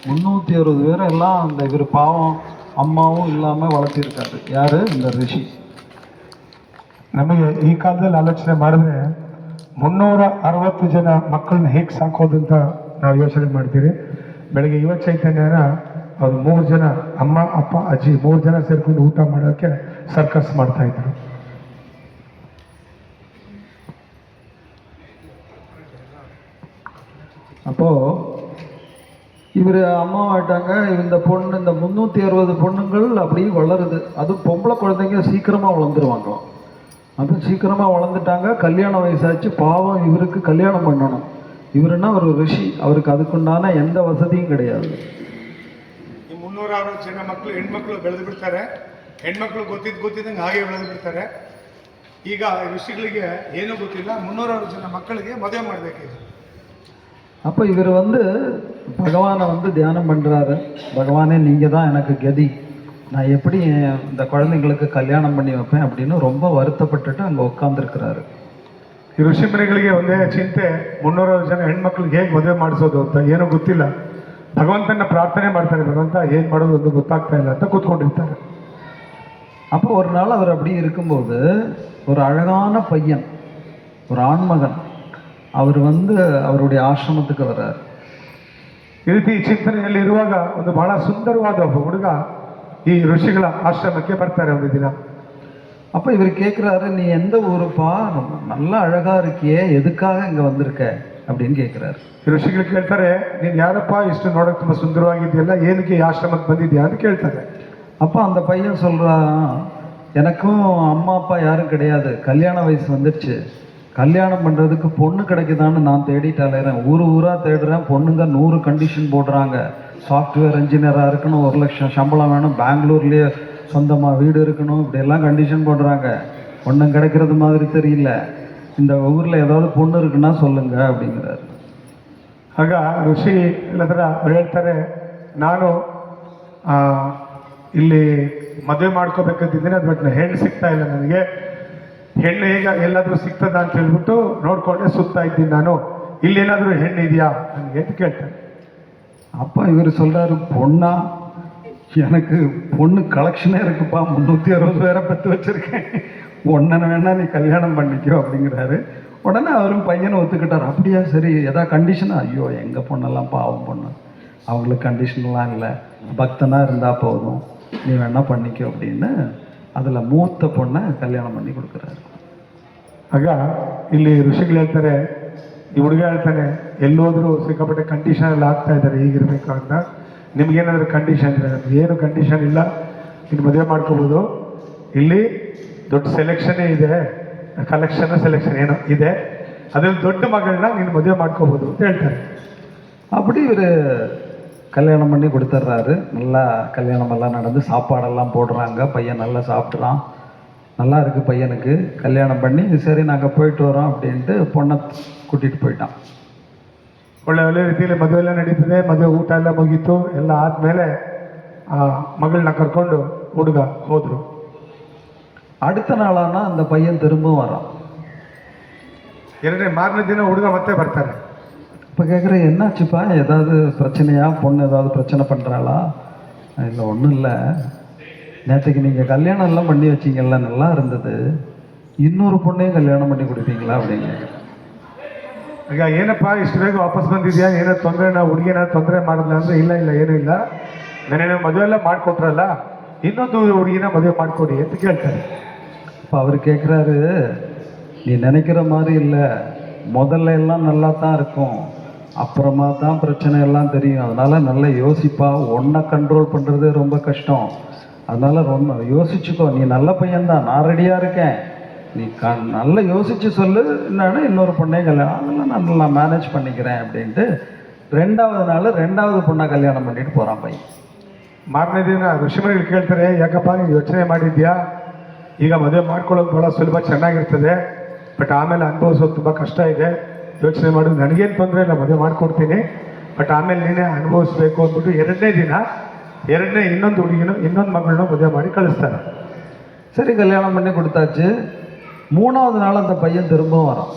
360 பேர் எல்லாம் அந்த இவர் பாவம் அம்மாவும் இல்லாமல் வளர்த்திருக்காரு. யார்? இந்த ரிஷி. ನಮಗೆ ಈ ಕಾಲದಲ್ಲಿ ಆಲೋಚನೆ ಮಾಡಿದ್ರೆ 360 ಜನ ಮಕ್ಕಳನ್ನ ಹೇಗೆ ಸಾಕೋದು ಅಂತ ನಾವು ಯೋಚನೆ ಮಾಡ್ತೀವಿ. ಬೆಳಗ್ಗೆ ಯುವ ಚೈತನ್ಯನ ಅವ್ರು 3 ಜನ ಅಮ್ಮ, ಅಪ್ಪ, ಅಜ್ಜಿ 3 ಜನ ಸೇರ್ಕೊಂಡು ಊಟ ಮಾಡೋಕ್ಕೆ ಸರ್ಕಸ್ ಮಾಡ್ತಾ ಇದ್ರು. அப்போது இவர் அம்மா ஆட்டாங்க, இந்த பொண்ணு, இந்த 360 பொண்ணுங்கள் அப்படியே வளருது. அது பொம்பளை குழந்தைங்க சீக்கிரமாக வளர்ந்துருவாங்களாம். அது சீக்கிரமாக வளர்ந்துட்டாங்க. கல்யாண வயசாச்சு. பாவம் இவருக்கு கல்யாணம் பண்ணணும். இவருன்னா ஒரு ரிஷி, அவருக்கு அதுக்குண்டான எந்த வசதியும் கிடையாது. 360 ಜನ ಮಕ್ಕಳು, ಹೆಣ್ಮಕ್ಳು ಬೆಳೆದು ಬಿಡ್ತಾರೆ. ಹೆಣ್ಮಕ್ಳು ಗೊತ್ತಿದ್ದಂಗೆ ಹಾಗೆ ಬೆಳೆದು ಬಿಡ್ತಾರೆ. ಈಗ ಋಷಿಗಳಿಗೆ ಏನೂ ಗೊತ್ತಿಲ್ಲ, 360 ಜನ ಮಕ್ಕಳಿಗೆ ಮದುವೆ ಮಾಡಬೇಕಿದೆ. அப்போ இவர் வந்து பகவானை வந்து தியானம் பண்ணுறாரு. பகவானே, நீங்கள் தான் எனக்கு கதி, நான் எப்படி இந்த குழந்தைங்களுக்கு கல்யாணம் பண்ணி வைப்பேன் அப்படின்னு ரொம்ப வருத்தப்பட்டுட்டு அங்கே உட்காந்துருக்கிறாரு. ಈ ಋಷಿಮುನಿಗಳಿಗೆ ಒಂದೇ ಚಿಂತೆ 300 ಜನ ಹೆಣ್ಮಕ್ಳಿಗೆ ಹೇಗೆ ಮದುವೆ ಮಾಡಿಸೋದು ಅಂತ ಏನೂ ಗೊತ್ತಿಲ್ಲ. ಭಗವಂತನ ಪ್ರಾರ್ಥನೆ ಮಾಡ್ತಾರೆ, ಭಗವಂತ ಏನು ಮಾಡೋದು ಒಂದು ಗೊತ್ತಾಗ್ತಾ ಇಲ್ಲ ಅಂತ ಕೂತ್ಕೊಂಡಿರ್ತಾರೆ. அப்போ ஒரு நாள் அவர் அப்படி இருக்கும்போது ஒரு அழகான பையன், ஒரு ஆண்மகன், அவர் வந்து அவருடைய ஆசிரமத்துக்கு வர்றார். ಈ ರೀತಿ ಚಿಂತನೆಯಲ್ಲಿ ಇರುವಾಗ ಒಂದು ಬಹಳ ಸುಂದರವಾದ ಒಬ್ಬ ಹುಡುಗ ಈ ಋಷಿಗಳ ಆಶ್ರಮಕ್ಕೆ ಬರ್ತಾರೆ ಒಂದು ದಿನ. அப்போ இவர் கேட்குறாரு, நீ எந்த ஊருப்பா, நல்லா அழகா இருக்கியே, எதுக்காக இங்கே வந்திருக்க அப்படின்னு கேட்குறாரு. ಈ ಋಷಿಗಳು ಕೇಳ್ತಾರೆ, ನೀನು ಯಾರಪ್ಪ ಇಷ್ಟು ನೋಡೋಕೆ ತುಂಬ ಸುಂದರವಾಗಿದೆಯಲ್ಲ, ಏನಕ್ಕೆ ಈ ಆಶ್ರಮಕ್ಕೆ ಬಂದಿದ್ಯಾ ಅಂತ ಕೇಳ್ತಾರೆ. அப்போ அந்த பையன் சொல்கிறான், எனக்கும் அம்மா அப்பா யாரும் கிடையாது, கல்யாண வயசு வந்துடுச்சு, கல்யாணம் பண்ணுறதுக்கு பொண்ணு கிடைக்குதான்னு நான் தேடிட்டு அலையிறேன், ஊர் ஊராக தேடுறேன், பொண்ணுங்க 100 கண்டிஷன் போடுறாங்க, சாஃப்ட்வேர் இன்ஜினியராக இருக்கணும், 1 லட்சம் சம்பளம் வேணும், பெங்களூர்லேயே சொந்தமாக வீடு இருக்கணும், இப்படியெல்லாம் கண்டிஷன் போடுறாங்க, பொண்ணும் கிடைக்கிறது மாதிரி தெரியல, இந்த ஊரில் ஏதாவது பொண்ணு இருக்குன்னா சொல்லுங்க அப்படிங்கிறாரு. ಆಗ ಋಷಿ ಇಲ್ಲದ್ರ ಅವ್ರು ಹೇಳ್ತಾರೆ, ನಾನು ಇಲ್ಲಿ ಮದುವೆ ಮಾಡ್ಕೋಬೇಕಂತಿದ್ದೀನಿ, ಅದು ಬಟ್ ಹೆಣ್ಣು ಸಿಗ್ತಾ ಇಲ್ಲ ನನಗೆ, ಹೆಣ್ಣು ಈಗ ಎಲ್ಲಾದರೂ ಸಿಗ್ತದ ಅಂತ ಹೇಳ್ಬಿಟ್ಟು ನೋಡ್ಕೊಂಡೆ ಸುತ್ತಾ ಇದ್ದೀನಿ ನಾನು, ಇಲ್ಲೇನಾದರೂ ಹೆಣ್ಣು ಇದೆಯಾ ನನಗೆ ಅಂತ ಕೇಳ್ತಾರೆ. அப்போ இவர் சொல்கிறாரு, பொண்ணா, எனக்கு பொண்ணு கலெக்ஷனே இருக்குப்பா, 360 பேரை பற்றி வச்சுருக்கேன், ஒன்றை வேணா நீ கல்யாணம் பண்ணிக்கோ அப்படிங்கிறாரு. உடனே அவரும் பையனை ஒத்துக்கிட்டார். அப்படியா, சரி, எதா கண்டிஷனா? ஐயோ, எங்கள் பொண்ணெல்லாம் பாவம் பொண்ணு, அவங்களுக்கு கண்டிஷன்லாம் இல்லை, பக்தனாக இருந்தால் போதும், நீ வேணா பண்ணிக்கோ அப்படின்னு அதில் மூத்த பொண்ணை கல்யாணம் பண்ணி கொடுக்குறாரு. ಆಗ ಇಲ್ಲಿ ಋಷಿಗಳು ಹೇಳ್ತಾರೆ, ಈ ಹುಡುಗ ಹೇಳ್ತಾನೆ, ಎಲ್ಲೋದ್ರೂ ಸಿಕ್ಕಾಪಟ್ಟೆ ಕಂಡೀಷನ್ ಎಲ್ಲ ಆಗ್ತಾ ಇದ್ದಾರೆ ಹೀಗಿರ್ಬೇಕು ಅಂತ, ನಿಮ್ಗೇನಾದರೂ ಕಂಡೀಷನ್ ಇದೆ? ಏನು ಕಂಡೀಷನ್ ಇಲ್ಲ, ಇನ್ನು ಮದುವೆ ಮಾಡ್ಕೋಬೋದು, ಇಲ್ಲಿ ದೊಡ್ಡ ಸೆಲೆಕ್ಷನ್ನೇ ಇದೆ, ಸೆಲೆಕ್ಷನ್ ಏನೋ ಇದೆ, ಅದ್ರಲ್ಲಿ ದೊಡ್ಡ ಮಗಳನ್ನ ನೀನು ಮದುವೆ ಮಾಡ್ಕೋಬೋದು ಅಂತ ಹೇಳ್ತಾರೆ. அப்படி இவர் கல்யாணம் பண்ணி கொடுத்துட்றாரு. நல்லா கல்யாணமெல்லாம் நடந்து சாப்பாடெல்லாம் போடுறாங்க, பையன் நல்லா சாப்பிட்றான், நல்லா இருக்குது பையனுக்கு. கல்யாணம் பண்ணி சரி நாங்கள் போயிட்டு வரோம் அப்படின்ட்டு பொண்ணை கூட்டிகிட்டு போயிட்டான். ಒಳ್ಳೆ ಒಳ್ಳೆ ರೀತಿಯಲ್ಲಿ ಮದುವೆ ಎಲ್ಲ ನಡೀತದೆ, ಮದುವೆ ಊಟ ಎಲ್ಲ ಮುಗೀತು, ಎಲ್ಲ ಆದಮೇಲೆ ಮಗಳನ್ನ ಕರ್ಕೊಂಡು ಹುಡುಗ ಹೋದರು. அடுத்த நாளானா அந்த பையன் திரும்பவும் வரான். ಮಾರನೇ ದಿನ ಹುಡುಗ ಮತ್ತೆ ಬರ್ತಾರೆ. இப்போ கேட்குறேன், என்னாச்சுப்பா, ஏதாவது பிரச்சனையா, பொண்ணு ஏதாவது பிரச்சனை பண்ணுறாளா? இல்லை, ஒன்றும் இல்லை, நேற்றுக்கு நீங்கள் கல்யாணம் எல்லாம் பண்ணி வச்சிங்கல்ல, நல்லா இருந்தது, இன்னொரு பொண்ணையும் கல்யாணம் பண்ணி கொடுப்பீங்களா அப்படின்னு. ಈಗ ಏನಪ್ಪ ಇಷ್ಟು ಬೇಗ ವಾಪಸ್ ಬಂದಿದ್ಯಾ, ಏನೋ ತೊಂದರೆ, ನಾವು ಹುಡುಗಿನ ತೊಂದರೆ ಮಾಡಿದ್ಲ ಅಂದರೆ, ಇಲ್ಲ ಇಲ್ಲ ಏನೂ ಇಲ್ಲ, ನಾನೇನೋ ಮದುವೆ ಎಲ್ಲ ಮಾಡಿಕೊಟ್ರಲ್ಲ, ಇನ್ನೊಂದು ಹುಡುಗಿನ ಮದುವೆ ಮಾಡಿಕೊಡಿ ಅಂತ ಕೇಳ್ತಾರೆ. இப்போ அவர் கேட்குறாரு, நீ நினைக்கிற மாதிரி இல்லை, முதல்ல எல்லாம் நல்லா தான் இருக்கும், அப்புறமா தான் பிரச்சனை எல்லாம் தெரியும், அதனால் நல்லா யோசிப்பா, ஒன்றை கண்ட்ரோல் பண்ணுறது ரொம்ப கஷ்டம், அதனால் ரொம்ப யோசிச்சுக்கோ, நீ நல்ல பையன்தான், நான் ரெடியாக இருக்கேன், நீ நல்லா யோசிச்சு சொல்லு, என்னன்னா இன்னொரு பொண்ணே கல்யாணம், அதெல்லாம் நான் நல்லா மேனேஜ் பண்ணிக்கிறேன் அப்படின்ட்டு 2வது நாள் 2வது பொண்ணை கல்யாணம் பண்ணிட்டு போகிறான் பையன். ಮಾರನೇ ದಿನ ಋಷಿಮುನಿಗಳು ಕೇಳ್ತಾರೆ, ಯಾಕಪ್ಪ ನೀವು ಯೋಚನೆ ಮಾಡಿದ್ಯಾ, ಈಗ ಮದುವೆ ಮಾಡ್ಕೊಳ್ಳೋದು ಭಾಳ ಸುಲಭ, ಚೆನ್ನಾಗಿರ್ತದೆ, ಬಟ್ ಆಮೇಲೆ ಅನುಭವಿಸೋದು ತುಂಬ ಕಷ್ಟ ಇದೆ, ಯೋಚನೆ ಮಾಡೋದು, ನನಗೇನು ತೊಂದರೆ ಇಲ್ಲ, ಮದುವೆ ಮಾಡಿಕೊಡ್ತೀನಿ, ಬಟ್ ಆಮೇಲೆ ನೀನೇ ಅನುಭವಿಸ್ಬೇಕು ಅಂದ್ಬಿಟ್ಟು 2ನೇ ದಿನ ಇನ್ನೊಂದು ಹುಡುಗಿನೂ ಇನ್ನೊಂದು ಮಗಳನ್ನೂ ಮದುವೆ ಮಾಡಿ ಕಳಿಸ್ತಾರೆ. சரி, கல்யாணம் பண்ணி கொடுத்தாச்சு. 3வது நாள் அந்த பையன் திரும்பவும் வரான்.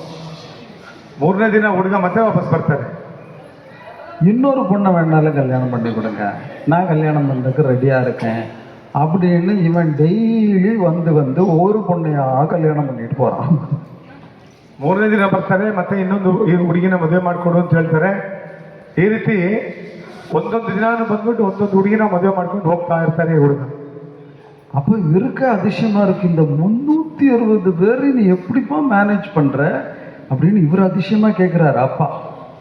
3ನೇ ದಿನ ಹುಡುಗ ಮತ್ತೆ ವಾಪಸ್ ಬರ್ತಾರೆ. இன்னொரு பொண்ணை வேணாலும் கல்யாணம் பண்ணி கொடுங்க, நான் கல்யாணம் பண்ணுறதுக்கு ரெடியாக இருக்கேன் அப்படின்னு இவன் டெய்லி வந்து ஒரு பொண்ணையாக கல்யாணம் பண்ணிட்டு போகிறான். 3ನೇ ದಿನ ಬರ್ತಾರೆ, ಮತ್ತೆ ಇನ್ನೊಂದು ಈ ಹುಡುಗಿನ ಮದುವೆ ಮಾಡಿಕೊಡು ಅಂತ ಹೇಳ್ತಾರೆ. ಈ ರೀತಿ ಒಂದೊಂದು ದಿನಾನು ಬಂದ್ಬಿಟ್ಟು ಒಂದೊಂದು ಹುಡುಗಿನ ಮದುವೆ ಮಾಡ್ಕೊಂಡು ಹೋಗ್ತಾ ಇರ್ತಾರೆ ಈ ಹುಡುಗ. அப்போ இருக்க அதிசயமாக இருக்குது, இந்த 360 பேர் நீ எப்படிப்பா மேனேஜ் பண்ணுற அப்படின்னு இவர் அதிசயமாக கேட்குறாரு அப்பா.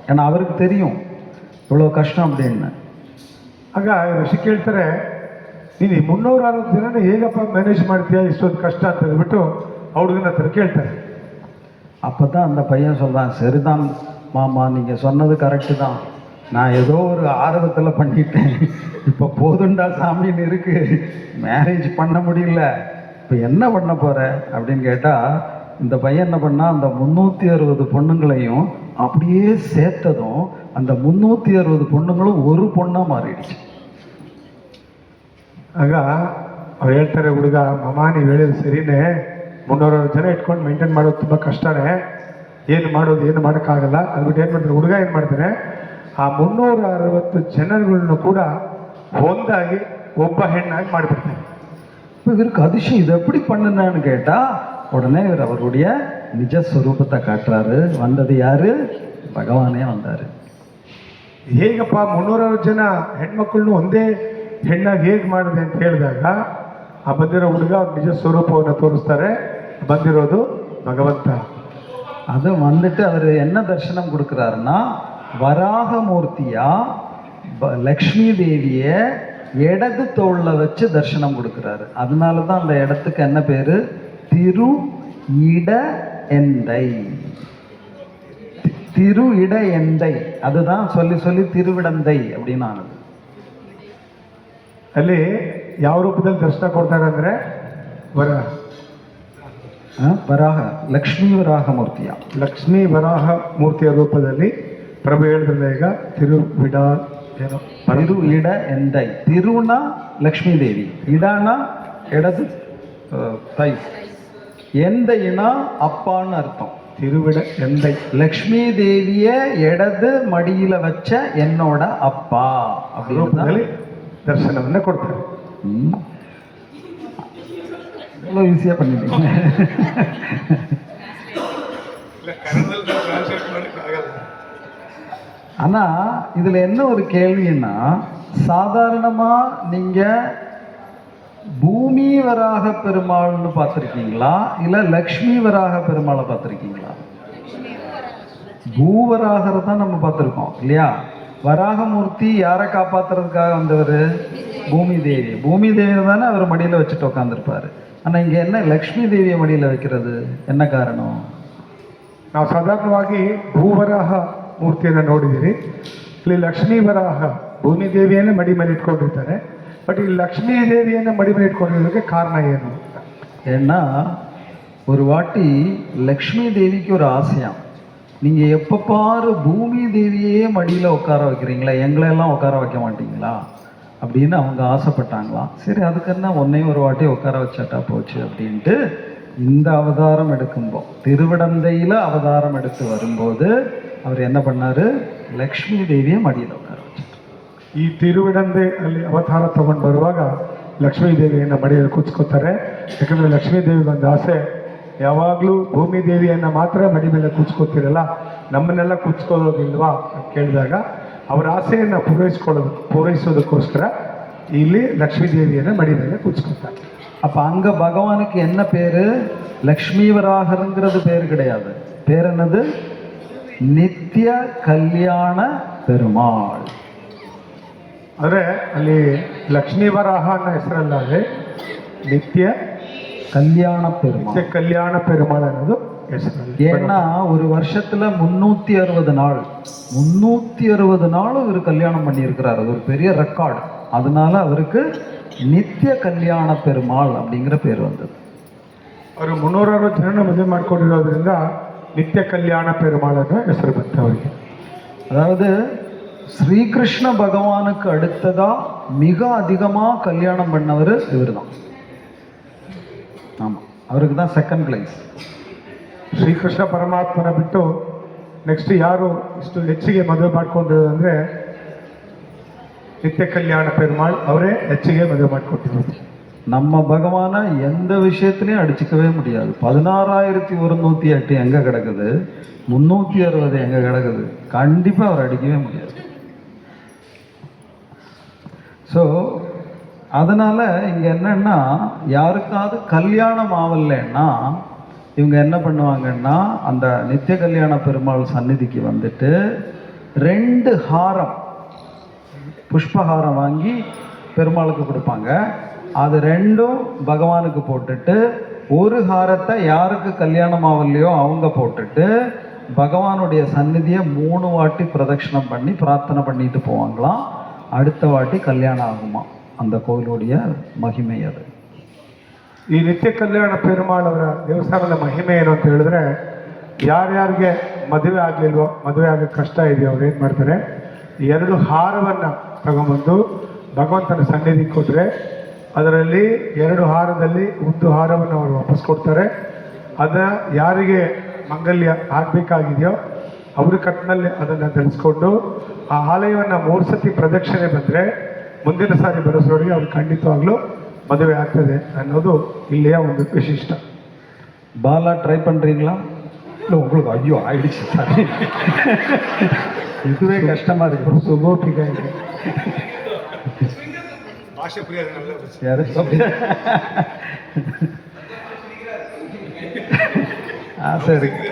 ஏன்னா அவருக்கு தெரியும் இவ்வளோ கஷ்டம் அப்படின்னு. ಆಗ ಋಷಿ ಕೇಳ್ತಾರೆ, ನೀನು 360 ದಿನ ಹೇಗಪ್ಪ ಮ್ಯಾನೇಜ್ ಮಾಡ್ತೀಯಾ ಇಷ್ಟೊಂದು ಕಷ್ಟ ಅಂತ ಹೇಳ್ಬಿಟ್ಟು ಹುಡುಗನ ಹತ್ರ ಕೇಳ್ತಾರೆ. அப்போ தான் அந்த பையன் சொல்கிறான், சரிதான் மாமா, நீங்கள் சொன்னது கரெக்டு தான், நான் ஏதோ ஒரு ஆர்வத்தில் பண்ணிட்டேன், இப்போ போதுண்டா சாமின்னு இருக்கு, மேரேஜ் பண்ண முடியல, இப்போ என்ன பண்ண போகிற அப்படின்னு கேட்டால், இந்த பையன் என்ன பண்ணால் அந்த 360 பொண்ணுங்களையும் அப்படியே சேர்த்ததும் அந்த 360 பொண்ணுங்களும் ஒரு பொண்ணாக மாறிடுச்சு. ಆಗ ಅವ್ರು ಹೇಳ್ತಾರೆ, ಹುಡುಗ, ಮಾಮ ನೀವು ಹೇಳಿದ್ರು ಸರಿನೇ, 360 ಜನ ಇಟ್ಕೊಂಡು ಮೇಂಟೈನ್ ಮಾಡೋದು ತುಂಬ ಕಷ್ಟನೇ, ಏನು ಮಾಡೋದು, ಏನು ಮಾಡೋಕ್ಕಾಗಲ್ಲ. ಅಂದ್ಬಿಟ್ಟು ಏನು ಮಾಡ್ತಾರೆ, ಹುಡುಗ ಏನು ಮಾಡ್ತಾನೆ, ಆ 360 ಜನಗಳನ್ನು ಕೂಡ ಒಂದಾಗಿ ಒಬ್ಬ ಹೆಣ್ಣಾಗಿ ಮಾಡಿಬಿಡ್ತಾನೆ. இப்போ இவருக்கு அதிசயம், இது எப்படி பண்ணுனான்னு கேட்டா உடனே இவர் அவருடைய நிஜ ஸ்வரூபத்தை காட்டுறாரு. வந்தது யாரு? பகவானே வந்தாரு. ಹೇಗಪ್ಪ 360 ಜನ ಹೆಣ್ಮಕ್ಳನ್ನು ಒಂದೇ ಹೆಣ್ಣಾಗಿ ಹೇಗೆ ಮಾಡಿದೆ ಅಂತ ಹೇಳಿದಾಗ ಆ ಬಂದಿರೋ ಹುಡುಗ ಅವ್ರ ನಿಜ ಸ್ವರೂಪವನ್ನು ತೋರಿಸ್ತಾರೆ. ಬಂದಿರೋದು ಭಗವಂತ. அது வந்துட்டு அவர் என்ன தரிசனம் கொடுக்குறாருன்னா, வராகமூர்த்தியா லக்ஷ்மி தேவியை இடது தோளில் வச்சு தரிசனம் கொடுக்குறாரு. அதனால தான் அந்த இடத்துக்கு என்ன பேரு? திரு இட எந்தை. திரு இட எந்தை, அதுதான் சொல்லி சொல்லி திருவிடந்தை அப்படின்னு ஆனது. ಅಲ್ಲಿ ಯಾವ ರೂಪದಲ್ಲಿ ದರ್ಶನ ಕೊಡ್ತಾರೆ ಅಂದರೆ ವರಾಹ, ಲಕ್ಷ್ಮೀ ವರಾಹ ಮೂರ್ತಿಯ, ಲಕ್ಷ್ಮೀ ವರಾಹ ಮೂರ್ತಿಯ ರೂಪದಲ್ಲಿ ಪ್ರಭು ಹೇಳಿದ್ರಲ್ಲ ಈಗ ತಿರುವಿಡ ಏನೋ திரு இட எந்தை. திருனா லக்ஷ்மி தேவி, இடனா இடது தை, எந்தைனா அப்பான்னு அர்த்தம். ತಿರುವಿಡ ಎಂದೈ. லக்ஷ்மி தேவிய இடது மடியில வச்ச என்னோட அப்பா ರೂಪದಲ್ಲಿ ದರ್ಶನವನ್ನು ಕೊಡ್ತಾರೆ. எவ்வளோ ஈஸியாக பண்ணிட்டீங்க. ஆனால் இதில் என்ன ஒரு கேள்வின்னா, சாதாரணமாக நீங்கள் பூமி வராக பெருமாள்னு பார்த்துருக்கீங்களா, இல்லை லக்ஷ்மி வராக பெருமாளை பார்த்துருக்கீங்களா? பூவராகரை தான் நம்ம பார்த்துருக்கோம் இல்லையா? வராகமூர்த்தி யாரை காப்பாற்றுறதுக்காக வந்தவர்? பூமி தேவி. பூமி தேவியை தானே அவர் மடியில் வச்சுட்டு உட்காந்துருப்பார். ஆனால் இங்கே என்ன லக்ஷ்மி தேவியை மடியில் வைக்கிறது, என்ன காரணம்? ನಾವು ಸಾಧಾರಣವಾಗಿ ಭೂವರಾಹ ಮೂರ್ತಿಯನ್ನು ನೋಡಿದ್ದೀರಿ. ಇಲ್ಲಿ ಲಕ್ಷ್ಮೀ ವರಾಹ ಭೂಮಿ ದೇವಿಯನ್ನು ಮಡಿ ಮೇಲೆ ಇಟ್ಕೊಂಡಿರ್ತಾರೆ. ಬಟ್ ಈ ಲಕ್ಷ್ಮೀ ದೇವಿಯನ್ನು ಮಡಿ ಮೇಲೆ ಇಟ್ಕೊಂಡಿರೋದಕ್ಕೆ ಕಾರಣ ಏನು? ஏன்னா ஒரு வாட்டி லக்ஷ்மி தேவிக்கு ஒரு ஆசையாம், நீங்கள் எப்போ பாரு பூமி தேவியே மடியில் உட்கார வைக்கிறீங்களா, எங்களையெல்லாம் உட்கார வைக்க மாட்டீங்களா அப்படின்னு அவங்க ஆசைப்பட்டாங்களாம். சரி, அதுக்கு என்ன ஒன்றையும் ஒரு வாட்டி உட்கார வச்சாட்டா போச்சு அப்படின்ட்டு இந்த அவதாரம் எடுக்கும்போது, திருவிடந்தையில் அவதாரம் எடுத்து வரும்போது அவர் என்ன பண்ணார்? லக்ஷ்மி தேவியை மடியில் உட்கார வச்சார். ಈ ತಿರುವಿಡಂದೆ ಅಲ್ಲಿ ಅವತಾರ ತಗೊಂಡು ಬರುವಾಗ ಲಕ್ಷ್ಮೀ ದೇವಿಯನ್ನು ಮಡಿಯಲ್ಲಿ ಕೂತ್ಕೋತಾರೆ. ಯಾಕಂದರೆ ಲಕ್ಷ್ಮೀ ದೇವಿಗೆ ಒಂದು ಆಸೆ, ಯಾವಾಗಲೂ ಭೂಮಿ ದೇವಿಯನ್ನು ಮಾತ್ರ ಮಡಿ ಮೇಲೆ ಕೂತ್ಕೋತಿರಲ್ಲ, ನಮ್ಮನ್ನೆಲ್ಲ ಕೂತ್ಕೊಳ್ಳೋದಿಲ್ವಾ ಅಂತ ಕೇಳಿದಾಗ ಅವರ ಆಸೆಯನ್ನು ಪೂರೈಸೋದಕ್ಕೋಸ್ಕರ ಇಲ್ಲಿ ಲಕ್ಷ್ಮೀ ದೇವಿಯನ್ನು ಮಡಿ ಮೇಲೆ ಕೂತ್ಕೋತಾರೆ. அப்போ அங்கே பகவானுக்கு என்ன பேர்? லக்ஷ்மி வராகருங்கிறது பேர் கிடையாது. பேர் என்னது? நித்திய கல்யாண பெருமாள். ಆದರೆ ಅಲ್ಲಿ ಲಕ್ಷ್ಮೀ ವರಾಹ ಅನ್ನೋ ಹೆಸರಲ್ಲಾದರೆ ನಿತ್ಯ கல்யாண பெருமாள். ಕಲ್ಯಾಣ ಪೆರುಮಾಳ್ ಅನ್ನೋದು ಹೆಸರಲ್ಲಿ. ஏன்னா ஒரு வருஷத்துல 360 நாள் 360 நாள் இவர் கல்யாணம் பண்ணியிருக்கிறார். அது ஒரு பெரிய ரெக்கார்டு. அதனால அவருக்கு நித்திய கல்யாண பெருமாள் அப்படிங்கிற பேர் வந்தது. ಅವರು 360 ಜನ ಮದುವೆ ಮಾಡ್ಕೊಂಡಿರೋದ್ರಿಂದ ನಿತ್ಯ ಕಲ್ಯಾಣ ಪೆರುಮಾಳ್ ಅನ್ನೋ ಹೆಸರು ಬಂತು ಅವರಿಗೆ. அதாவது ஸ்ரீகிருஷ்ண பகவானுக்கு அடுத்ததா மிக அதிகமாக கல்யாணம் பண்ணவர் இவர் தான். ஆமாம், அவருக்கு தான் செகண்ட் பிளேஸ். ಶ್ರೀಕೃಷ್ಣ ಪರಮಾತ್ಮನ ಬಿಟ್ಟು ನೆಕ್ಸ್ಟ್ ಯಾರು ಇಷ್ಟು ಹೆಚ್ಚಿಗೆ ಮದುವೆ ಮಾಡ್ಕೊಂಡಿರೋದು ಅಂದರೆ ನಿತ್ಯ ಕಲ್ಯಾಣ ಪೆರುಮಾಳ್ ಅವರೇ ಹೆಚ್ಚಿಗೆ ಮದುವೆ ಮಾಡ್ಕೊಟ್ಟಿರೋದು. நம்ம பகவானை எந்த விஷயத்துலையும் அடிச்சுக்கவே முடியாது. 16,108 எங்கே கிடக்குது, 360 எங்கே கிடக்குது, கண்டிப்பாக அவர் அடிக்கவே முடியாது. ஸோ அதனால் இங்கே என்னென்னா, யாருக்காவது கல்யாணம் ஆகலைன்னா இவங்க என்ன பண்ணுவாங்கன்னா, அந்த நித்திய கல்யாண பெருமாள் சந்நிதிக்கு வந்துட்டு 2 ஹாரம், புஷ்பஹாரம் வாங்கி பெருமாளுக்கு கொடுப்பாங்க. அது 2ம் பகவானுக்கு போட்டுட்டு, ஒரு ஹாரத்தை யாருக்கு கல்யாணம் ஆகலையோ அவங்க போட்டுட்டு பகவானுடைய சந்நிதியை 3 வாட்டி பிரதட்சணம் பண்ணி பிரார்த்தனை பண்ணிட்டு போவாங்களாம். அடுத்த வாட்டி கல்யாணம் ஆகுமா. அந்த கோயிலுடைய மகிமை அது. ಈ ನಿತ್ಯ ಕಲ್ಯಾಣ ಪೆರುಮಾಳ್ ಅವರ ದೇವಸ್ಥಾನದ ಮಹಿಮೆ ಏನು ಅಂತ ಹೇಳಿದ್ರೆ, ಯಾರ್ಯಾರಿಗೆ ಮದುವೆ ಆಗಲಿಲ್ವೋ, ಮದುವೆ ಆಗೋಕ್ಕೆ ಕಷ್ಟ ಇದೆಯೋ ಅವ್ರು ಏನು ಮಾಡ್ತಾರೆ, 2 ಹಾರವನ್ನು ತಗೊಂಬಂದು ಭಗವಂತನ ಸನ್ನಿಧಿಗೆ ಕೊಟ್ಟರೆ ಅದರಲ್ಲಿ 2 ಹಾರದಲ್ಲಿ 1 ಹಾರವನ್ನು ಅವರು ವಾಪಸ್ ಕೊಡ್ತಾರೆ. ಅದನ್ನು ಯಾರಿಗೆ ಮಂಗಲ್ಯ ಆಗಬೇಕಾಗಿದೆಯೋ ಅವ್ರ ಕಟ್ನಲ್ಲಿ ಅದನ್ನು ತಿಳಿಸ್ಕೊಂಡು ಆ ಆಲಯವನ್ನು 3 ಸತಿ ಪ್ರದಕ್ಷಿಣೆ ಬಂದರೆ ಮುಂದಿನ ಸಾರಿ ಬರೋದ್ರೊಳಗೆ ಅವ್ರು ಖಂಡಿತವಾಗ್ಲೂ ಮದುವೆ ಆಗ್ತದೆ ಅನ್ನೋದು ಇಲ್ಲಿಯ ಒಂದು ವಿಶಿಷ್ಟ. பாலா ட்ரை பண்ணுறீங்களா? இல்லை உங்களுக்கு ஐயோ ஆயிடுச்சு சாரி, இதுவே கஷ்டமாக இருக்கு. ಸುಗೋಪಿಗ ಇದೆ. யாரு ஆசை இருக்கு.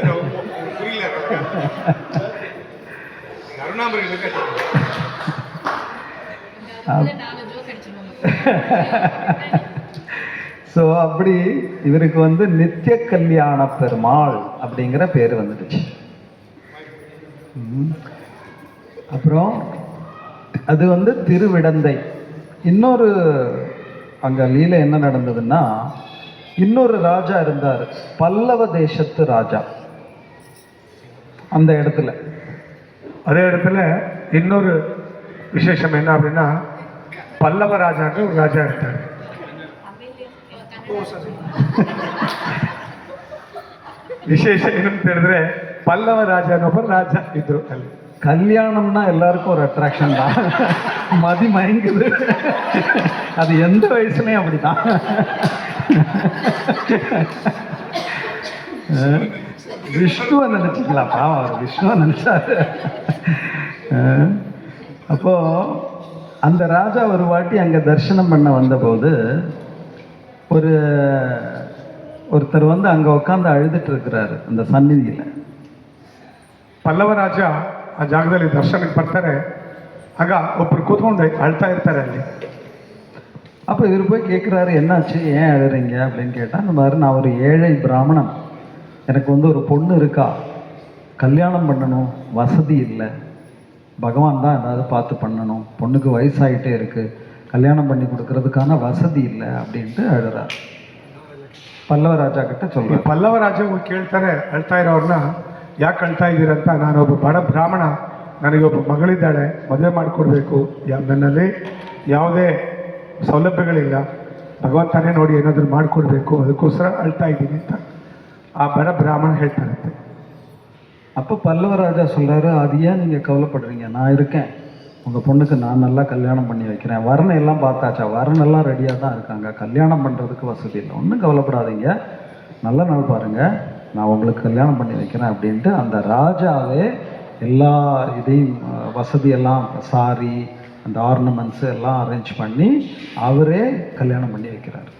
ஸோ அப்படி இவருக்கு வந்து நித்திய கல்யாண பெருமாள் அப்படிங்கிற பேர் வந்துடுச்சு. அப்புறம் அது வந்து திருவிடந்தை. இன்னொரு அங்கே லீலை என்ன நடந்ததுன்னா, இன்னொரு ராஜா இருந்தார், பல்லவ தேசத்து ராஜா. அந்த இடத்துல அதே இடத்துல இன்னொரு விசேஷம் என்ன அப்படின்னா, பல்லவ ராஜாக்கு ஒரு ராஜா இருக்கார். ವಿಶೇಷ ಏನಂತ ಹೇಳಿದ್ರೆ ಪಲ್ಲವ ರಾಜನೊಬ್ಬ ರಾಜ ಇದ್ರು ಅಲ್ಲಿ. கல்யாணம்னா எல்லாருக்கும் ஒரு அட்ராக்ஷன் தான், மதி மயங்குது. அது எந்த வயசுலையும் அப்படிதான். விஷ்ணுவை நினைச்சிக்கலாம், பாவம் விஷ்ணுவை நினைச்சாரு. அப்போ அந்த ராஜா ஒரு வாட்டி அங்க தரிசனம் பண்ண வந்தபோது ஒருத்தர் வந்து அங்க உட்காந்து அழுதுட்டு இருக்கிறாரு அந்த சந்நிதியில. ಪಲ್ಲವ ರಾಜ ಆ ಜಾಗದಲ್ಲಿ ದರ್ಶನಕ್ಕೆ ಬರ್ತಾರೆ. ಆಗ ಒಬ್ರು ಕೂತ್ಕೊಂಡು ಅಳ್ತಾ ಇರ್ತಾರೆ ಅಲ್ಲಿ. அப்போ இவர் போய் கேட்குறாரு, என்னாச்சு, ஏன் அழுறீங்க அப்படின்னு கேட்டால், இந்த மாதிரி நான் ஒரு ஏழை பிராமணன், எனக்கு வந்து ஒரு பொண்ணு இருக்கா, கல்யாணம் பண்ணணும், வசதி இல்லை, பகவான் தான் ஏதாவது பார்த்து பண்ணணும், பொண்ணுக்கு வயசாகிட்டே இருக்குது, கல்யாணம் பண்ணி கொடுக்கறதுக்கான வசதி இல்லை அப்படின்ட்டு அழுறார். ಪಲ್ಲವ ರಾಜ கிட்ட சொல்கிறேன். ಪಲ್ಲವ ರಾಜ ಕೇಳ್ತಾರೆ ಅಳ್ತಾ ಇರೋರನ್ನ, ಯಾಕೆ ಅಳ್ತಾ ಇದ್ದೀರಂತ. ನಾನೊಬ್ಬ ಬಡ ಬ್ರಾಹ್ಮಣ, ನನಗೊಬ್ಬ ಮಗಳಿದ್ದಾಳೆ, ಮದುವೆ ಮಾಡಿಕೊಡ್ಬೇಕು, ನನ್ನಲ್ಲಿ ಯಾವುದೇ ಸೌಲಭ್ಯಗಳಿಲ್ಲ, ಭಗವಂತನೇ ನೋಡಿ ಏನಾದರೂ ಮಾಡಿಕೊಡ್ಬೇಕು, ಅದಕ್ಕೋಸ್ಕರ ಅಳ್ತಾ ಇದ್ದೀನಿ ಅಂತ ಆ ಬಡ ಬ್ರಾಹ್ಮಣ ಹೇಳ್ತಾರಂತೆ. அப்போ பல்லவ ராஜா சொல்கிறாரு, அது ஏன் நீங்கள் கவலைப்படுறீங்க, நான் இருக்கேன், உங்கள் பொண்ணுக்கு நான் நல்லா கல்யாணம் பண்ணி வைக்கிறேன், வரனை எல்லாம் பார்த்தாச்சா, வரனெல்லாம் ரெடியாக தான் இருக்காங்க, கல்யாணம் பண்ணுறதுக்கு வசதி இல்லை, ஒன்றும் கவலைப்படாதீங்க, நல்ல நாள் பாருங்கள், நான் உங்களுக்கு கல்யாணம் பண்ணி வைக்கிறேன் அப்படின்ட்டு அந்த ராஜாவே எல்லா இதையும் வசதியெல்லாம், சாரி, அந்த ஆர்னமெண்ட்ஸு எல்லாம் அரேஞ்ச் பண்ணி அவரே கல்யாணம் பண்ணி வைக்கிறார்.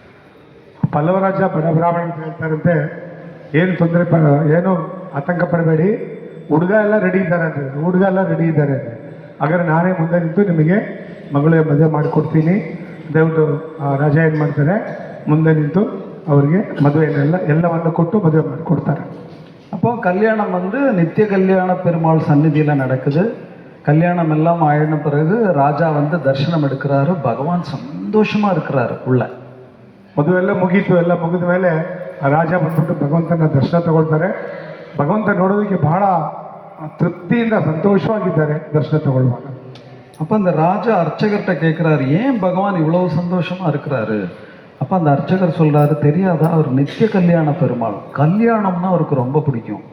ಪಲ್ಲವ ರಾಜ ಬಡ ಬ್ರಾಹ್ಮಣ ಅಂತ ಹೇಳ್ತಾರಂತೆ, ಏನು ತೊಂದರೆ ಏನು ಆತಂಕ ಪಡಬೇಡಿ, ಹುಡುಗ ಎಲ್ಲ ರೆಡಿ ಇದ್ದಾರೆ ಅಂದರೆ, ಹುಡುಗ ಎಲ್ಲ ರೆಡಿ ಇದ್ದಾರೆ ಅಂದರೆ, ಹಾಗಾದ್ರೆ ನಾನೇ ಮುಂದೆ ನಿಂತು ನಿಮಗೆ ಮಗಳಿಗೆ ಮದುವೆ ಮಾಡಿಕೊಡ್ತೀನಿ. ದಯವಿಟ್ಟು ರಾಜ ಏನು ಮಾಡ್ತಾರೆ, ಮುಂದೆ ನಿಂತು ಅವರಿಗೆ ಮದುವೆಯನ್ನೆಲ್ಲ ಎಲ್ಲವನ್ನು ಕೊಟ್ಟು ಮದುವೆ ಮಾಡಿಕೊಡ್ತಾರೆ. அப்போ கல்யாணம் வந்து நித்திய கல்யாண பெருமாள் சந்நிதியில் நடக்குது. கல்யாணம் எல்லாம் ஆயின பிறகு ராஜா வந்து தரிசனம் எடுக்கிறாரு. பகவான் சந்தோஷமா இருக்கிறாரு உள்ள. ಮದುವೆಲ್ಲ ಮುಗೀತು, ಎಲ್ಲ ಮುಗಿದ ಮೇಲೆ ರಾಜ ಬಂದ್ಬಿಟ್ಟು ಭಗವಂತನ ದರ್ಶನ ತಗೊಳ್ತಾರೆ. ಭಗವಂತ ನೋಡೋದಕ್ಕೆ ಬಹಳ ತೃಪ್ತಿಯಿಂದ ಸಂತೋಷವಾಗಿದ್ದಾರೆ ದರ್ಶನ ತಗೊಳ್ಳುವಾಗ. அப்போ அந்த ராஜா அர்ச்சகர்கிட்ட கேட்குறாரு, ஏன் பகவான் இவ்வளவு சந்தோஷமா இருக்கிறாரு. அப்போ அந்த அர்ச்சகர் சொல்கிறாரு, தெரியாதா, அவர் நித்திய கல்யாண பெருமாள், கல்யாணம்னா அவருக்கு ரொம்ப பிடிக்கும்,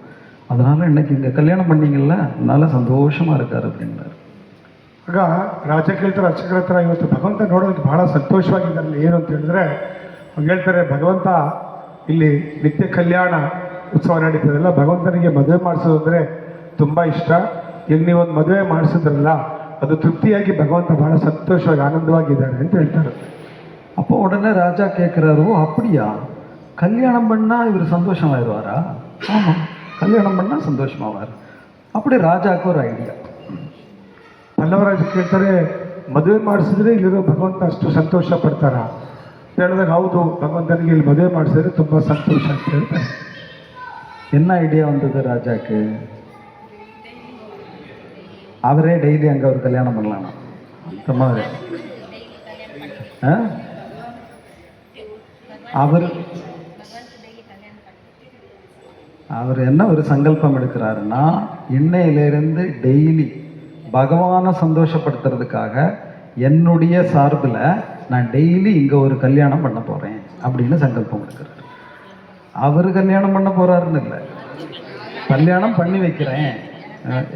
அதனால் இன்னைக்கு இங்கே கல்யாணம் பண்ணீங்கல்ல, அதனால சந்தோஷமாக இருக்கார் அப்படின்னாரு. ಆಗ ರಾಜ ಕೇಳ್ತಾರೆ ಅರ್ಚಕರ ಹತ್ರ, ಇವತ್ತು ಭಗವಂತ ನೋಡೋದಕ್ಕೆ ಭಾಳ ಸಂತೋಷವಾಗಿದ್ದಾರಲ್ಲ, ಏನು ಅಂತ ಹೇಳಿದ್ರೆ ಅವ್ರು ಹೇಳ್ತಾರೆ, ಭಗವಂತ ಇಲ್ಲಿ ನಿತ್ಯ ಕಲ್ಯಾಣ ಉತ್ಸವ ನಡೀತದಲ್ಲ, ಭಗವಂತನಿಗೆ ಮದುವೆ ಮಾಡಿಸೋದು ಅಂದರೆ ತುಂಬ ಇಷ್ಟ, ಈಗ ನೀವೊಂದು ಮದುವೆ ಮಾಡಿಸಿದ್ರಲ್ಲ, ಅದು ತೃಪ್ತಿಯಾಗಿ ಭಗವಂತ ಭಾಳ ಸಂತೋಷವಾಗಿ ಆನಂದವಾಗಿದ್ದಾರೆ ಅಂತ ಹೇಳ್ತಾರೆ. அப்போ உடனே ராஜா கேட்குறாரு, ஓ அப்படியா, கல்யாணம் பண்ணால் இவர் சந்தோஷமாயிடுவாரா. ஆமாம், கல்யாணம் பண்ணால் சந்தோஷமாவார். அப்படி ராஜாவுக்கு ஒரு ஐடியா. ಪಲ್ಲವರಾಜ ಕೇಳ್ತಾರೆ, ಮದುವೆ ಮಾಡಿಸಿದ್ರೆ ಇಲ್ಲಿರೋ ಭಗವಂತ ಅಷ್ಟು ಸಂತೋಷ ಪಡ್ತಾರ ಹೇಳಿದಾಗ, ಹೌದು, ಭಗವಂತನಿಗೆ ಇಲ್ಲಿ ಮದುವೆ ಮಾಡಿಸಿದ್ರೆ ತುಂಬ ಸಂತೋಷ ಅಂತ ಹೇಳ್ತಾರೆ. என்ன ஐடியா வந்தது ராஜாக்கு, அவரே டெய்லி அங்கே ஒரு கல்யாணம் பண்ணலாம் அந்த மாதிரி. அவர் என்ன ஒரு சங்கல்பம் எடுக்கிறாருன்னா, இன்னையிலிருந்து டெய்லி பகவானை சந்தோஷப்படுத்துறதுக்காக என்னுடைய சார்பில் நான் டெய்லி இங்கே ஒரு கல்யாணம் பண்ண போகிறேன் அப்படின்னு சங்கல்பம் எடுக்கிறார். அவர் கல்யாணம் பண்ண போகிறாருன்னு இல்லை, கல்யாணம் பண்ணி வைக்கிறேன்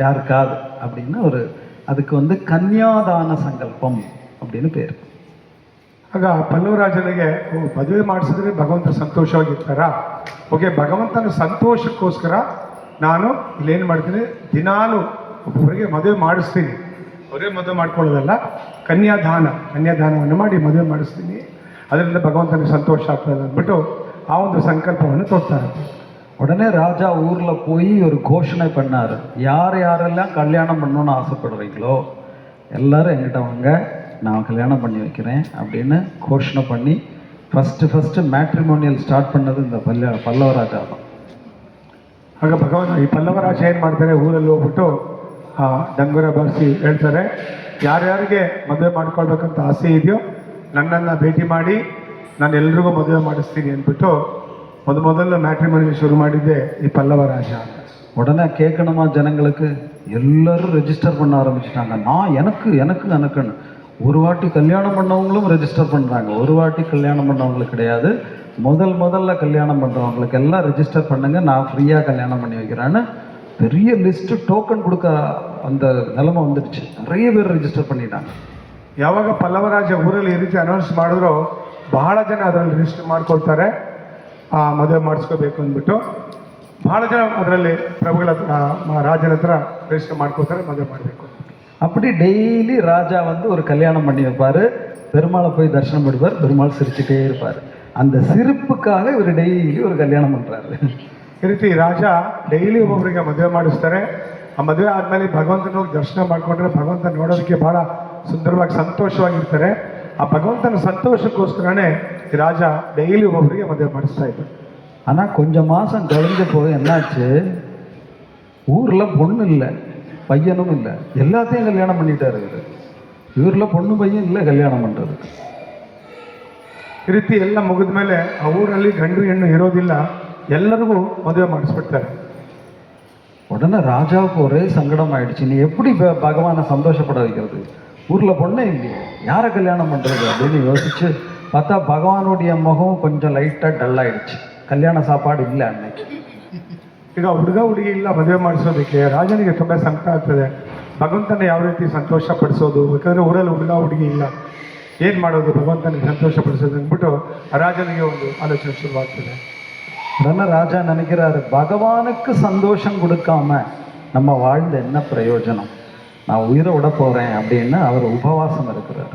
யாருக்காது அப்படின்னு அதுக்கு வந்து கன்ಯಾದಾನ சங்கல்பம் அப்படின்னு பேர். ಆಗ ಪಲ್ಲವರಾಜನಿಗೆ ಮದುವೆ ಮಾಡಿಸಿದ್ರೆ ಭಗವಂತ ಸಂತೋಷವಾಗಿರ್ತಾರ. ಓಕೆ, ಭಗವಂತನ ಸಂತೋಷಕ್ಕೋಸ್ಕರ ನಾನು ಇಲ್ಲೇನು ಮಾಡ್ತೀನಿ, ದಿನಾಲು ಒಬ್ಬೊಬ್ಬರಿಗೆ ಮದುವೆ ಮಾಡಿಸ್ತೀನಿ. ಅವರೇ ಮದುವೆ ಮಾಡ್ಕೊಳ್ಳೋದಲ್ಲ, ಕನ್ಯಾದಾನವನ್ನು ಮಾಡಿ ಮದುವೆ ಮಾಡಿಸ್ತೀನಿ, ಅದರಿಂದ ಭಗವಂತನಿಗೆ ಸಂತೋಷ ಆಗ್ತದೆ ಅಂದ್ಬಿಟ್ಟು ಆ ಒಂದು ಸಂಕಲ್ಪವನ್ನು ತೊಡ್ತಾರೆ. உடனே ராஜா ஊரில் போய் ஒரு கோஷணை பண்ணார், யார் யாரெல்லாம் கல்யாணம் பண்ணணும்னு ஆசைப்படுறீங்களோ எல்லாரும் என்கிட்ட வாங்க, நான் கல்யாணம் பண்ணி வைக்கிறேன் அப்படின்னு கோஷணை பண்ணி ஃபஸ்ட்டு மேட்ரிமோனியல் ಸ್ಟಾರ್ಟ್ பண்ணது இந்த ಪಲ್ಲವರಾಜ தான். ಆಗ ಈ ಪಲ್ಲವರಾಜ ಏನು ಮಾಡ್ತಾರೆ, ಊರಲ್ಲಿ ಹೋಗ್ಬಿಟ್ಟು ಡಂಗುರ ಬಾರಿಸಿ ಹೇಳ್ತಾರೆ, ಯಾರ್ಯಾರಿಗೆ ಮದುವೆ ಮಾಡ್ಕೊಳ್ಬೇಕಂತ ಆಸೆ ಇದೆಯೋ ನನ್ನನ್ನು ಭೇಟಿ ಮಾಡಿ ನಾನು ಎಲ್ರಿಗೂ ಮದುವೆ ಮಾಡಿಸ್ತೀನಿ ಅಂದ್ಬಿಟ್ಟು ಮೊದಲು ಮ್ಯಾಟ್ರಿಮೋನಿಯಲ್ ಶುರು ಮಾಡಿದ್ದೆ ಈ ಪಲ್ಲವರಾಜ. உடனே கேட்கணுமா ஜனங்களுக்கு, எல்லாரும் ரெஜிஸ்டர் பண்ண ஆரம்பிச்சிட்டாங்க. நான் எனக்குன்னு ஒரு வாட்டி கல்யாணம் பண்ணவங்களும் ரெஜிஸ்டர் பண்ணுறாங்க, ஒரு வாட்டி கல்யாணம் பண்ணவங்களுக்கு கிடையாது, முதல்ல கல்யாணம் பண்ணுறவங்களுக்கு எல்லாம் ரெஜிஸ்டர் பண்ணுங்க, நான் ஃப்ரீயாக கல்யாணம் பண்ணி வைக்கிறேன்னு பெரிய லிஸ்ட்டு டோக்கன் கொடுக்க அந்த நிலைமை வந்துடுச்சு. நிறைய பேர் ರಿಜಿಸ್ಟರ್ பண்ணிட்டாங்க. ಯಾವಾಗ ಪಲ್ಲವರಾಜ ಊರಲ್ಲಿ ಈ ರೀತಿ ಅನೌನ್ಸ್ ಮಾಡಿದ್ರು ಬಹಳ ಜನ ಅದರಲ್ಲಿ ರಿಜಿಸ್ಟರ್ ಮಾಡ್ಕೊಳ್ತಾರೆ, ಮದುವೆ ಮಾಡಿಸ್ಕೋಬೇಕು ಅಂದ್ಬಿಟ್ಟು ಬಹಳ ಜನ ಅದರಲ್ಲಿ ಪ್ರಭುಗಳ ರಾಜನ ಹತ್ರ ರಿಜಿಸ್ಟರ್ ಮಾಡ್ಕೊಳ್ತಾರೆ, ಮದುವೆ ಮಾಡಬೇಕು. அப்படி டெய்லி ராஜா வந்து ஒரு கல்யாணம் பண்ணி வைப்பார், பெருமாளை போய் தரிசனம் பண்ணுவார், பெருமாள் சிரிச்சுட்டே இருப்பார். அந்த சிரிப்புக்காக இவர் டெய்லி ஒரு கல்யாணம் பண்ணுறாரு. ಈ ರೀತಿ ರಾಜ ಡೈಲಿ ಒಬ್ಬೊಬ್ಬರಿಗೆ ಮದುವೆ ಮಾಡಿಸ್ತಾರೆ. ಆ ಮದುವೆ ಆದಮೇಲೆ ಭಗವಂತನ ಹೋಗಿ ದರ್ಶನ ಮಾಡಿಕೊಂಡ್ರೆ ಭಗವಂತ ನೋಡೋದಕ್ಕೆ ಭಾಳ ಸುಂದರವಾಗಿ ಸಂತೋಷವಾಗಿರ್ತಾರೆ. ಆ ಭಗವಂತನ ಸಂತೋಷಕ್ಕೋಸ್ಕರನೇ ಈ ರಾಜ ಡೈಲಿ ಒಬ್ಬೊಬ್ಬರಿಗೆ ಮದುವೆ ಮಾಡಿಸ್ತಾ ಇದ್ರು. ஆனால் கொஞ்சம் மாதம் கழிஞ்ச போய் என்னாச்சு, ஊரில் பொண்ணு இல்லை, பையனும் இல்லை, எல்லாத்தையும் கல்யாணம் பண்ணிட்டாரு இவர். ஊரில் பொண்ணு பையன் இல்லை கல்யாணம் பண்ணுறது. ಈ ರೀತಿ ಎಲ್ಲ ಮುಗಿದ ಮೇಲೆ ಆ ಊರಲ್ಲಿ ಗಂಡು ಹೆಣ್ಣು ಇರೋದಿಲ್ಲ, ಎಲ್ಲರಿಗೂ ಮದುವೆ ಮಾಡಿಸ್ಬಿಡ್ತಾರೆ. உடனே ராஜாவுக்கு ஒரே சங்கடம் ஆயிடுச்சு, நீ எப்படி பகவானை சந்தோஷப்பட வைக்கிறது, ஊரில் பொண்ணே இல்லையே, யாரை கல்யாணம் பண்ணுறது அப்படின்னு யோசிச்சு பார்த்தா பகவானுடைய முகம் கொஞ்சம் லைட்டாக டல் ஆயிடுச்சு. கல்யாಣ சாப்பாடு இல்லை அன்னைக்கு. ಈಗ ಹುಡುಗಿ ಇಲ್ಲ ಮದುವೆ ಮಾಡಿಸೋದಕ್ಕೆ ರಾಜನಿಗೆ ತುಂಬ ಸಂಕಟ ಆಗ್ತದೆ. ಭಗವಂತನ ಯಾವ ರೀತಿ ಸಂತೋಷ ಪಡಿಸೋದು, ಯಾಕಂದರೆ ಊರಲ್ಲಿ ಹುಡುಗಿ ಇಲ್ಲ, ಏನು ಮಾಡೋದು ಭಗವಂತನಿಗೆ ಸಂತೋಷ ಪಡಿಸೋದು ಅಂದ್ಬಿಟ್ಟು ರಾಜನಿಗೆ ಒಂದು ಆಲೋಚನೆ ಶುರುವಾಗ್ತದೆ. உடனே ராஜா நினைக்கிறாரு, பகவானுக்கு சந்தோஷம் கொடுக்காம நம்ம வாழ்ந்து என்ன பிரயோஜனம், நான் உயிரை விட போகிறேன் அப்படின்னு அவர் உபவாசம் இருக்கிறார்.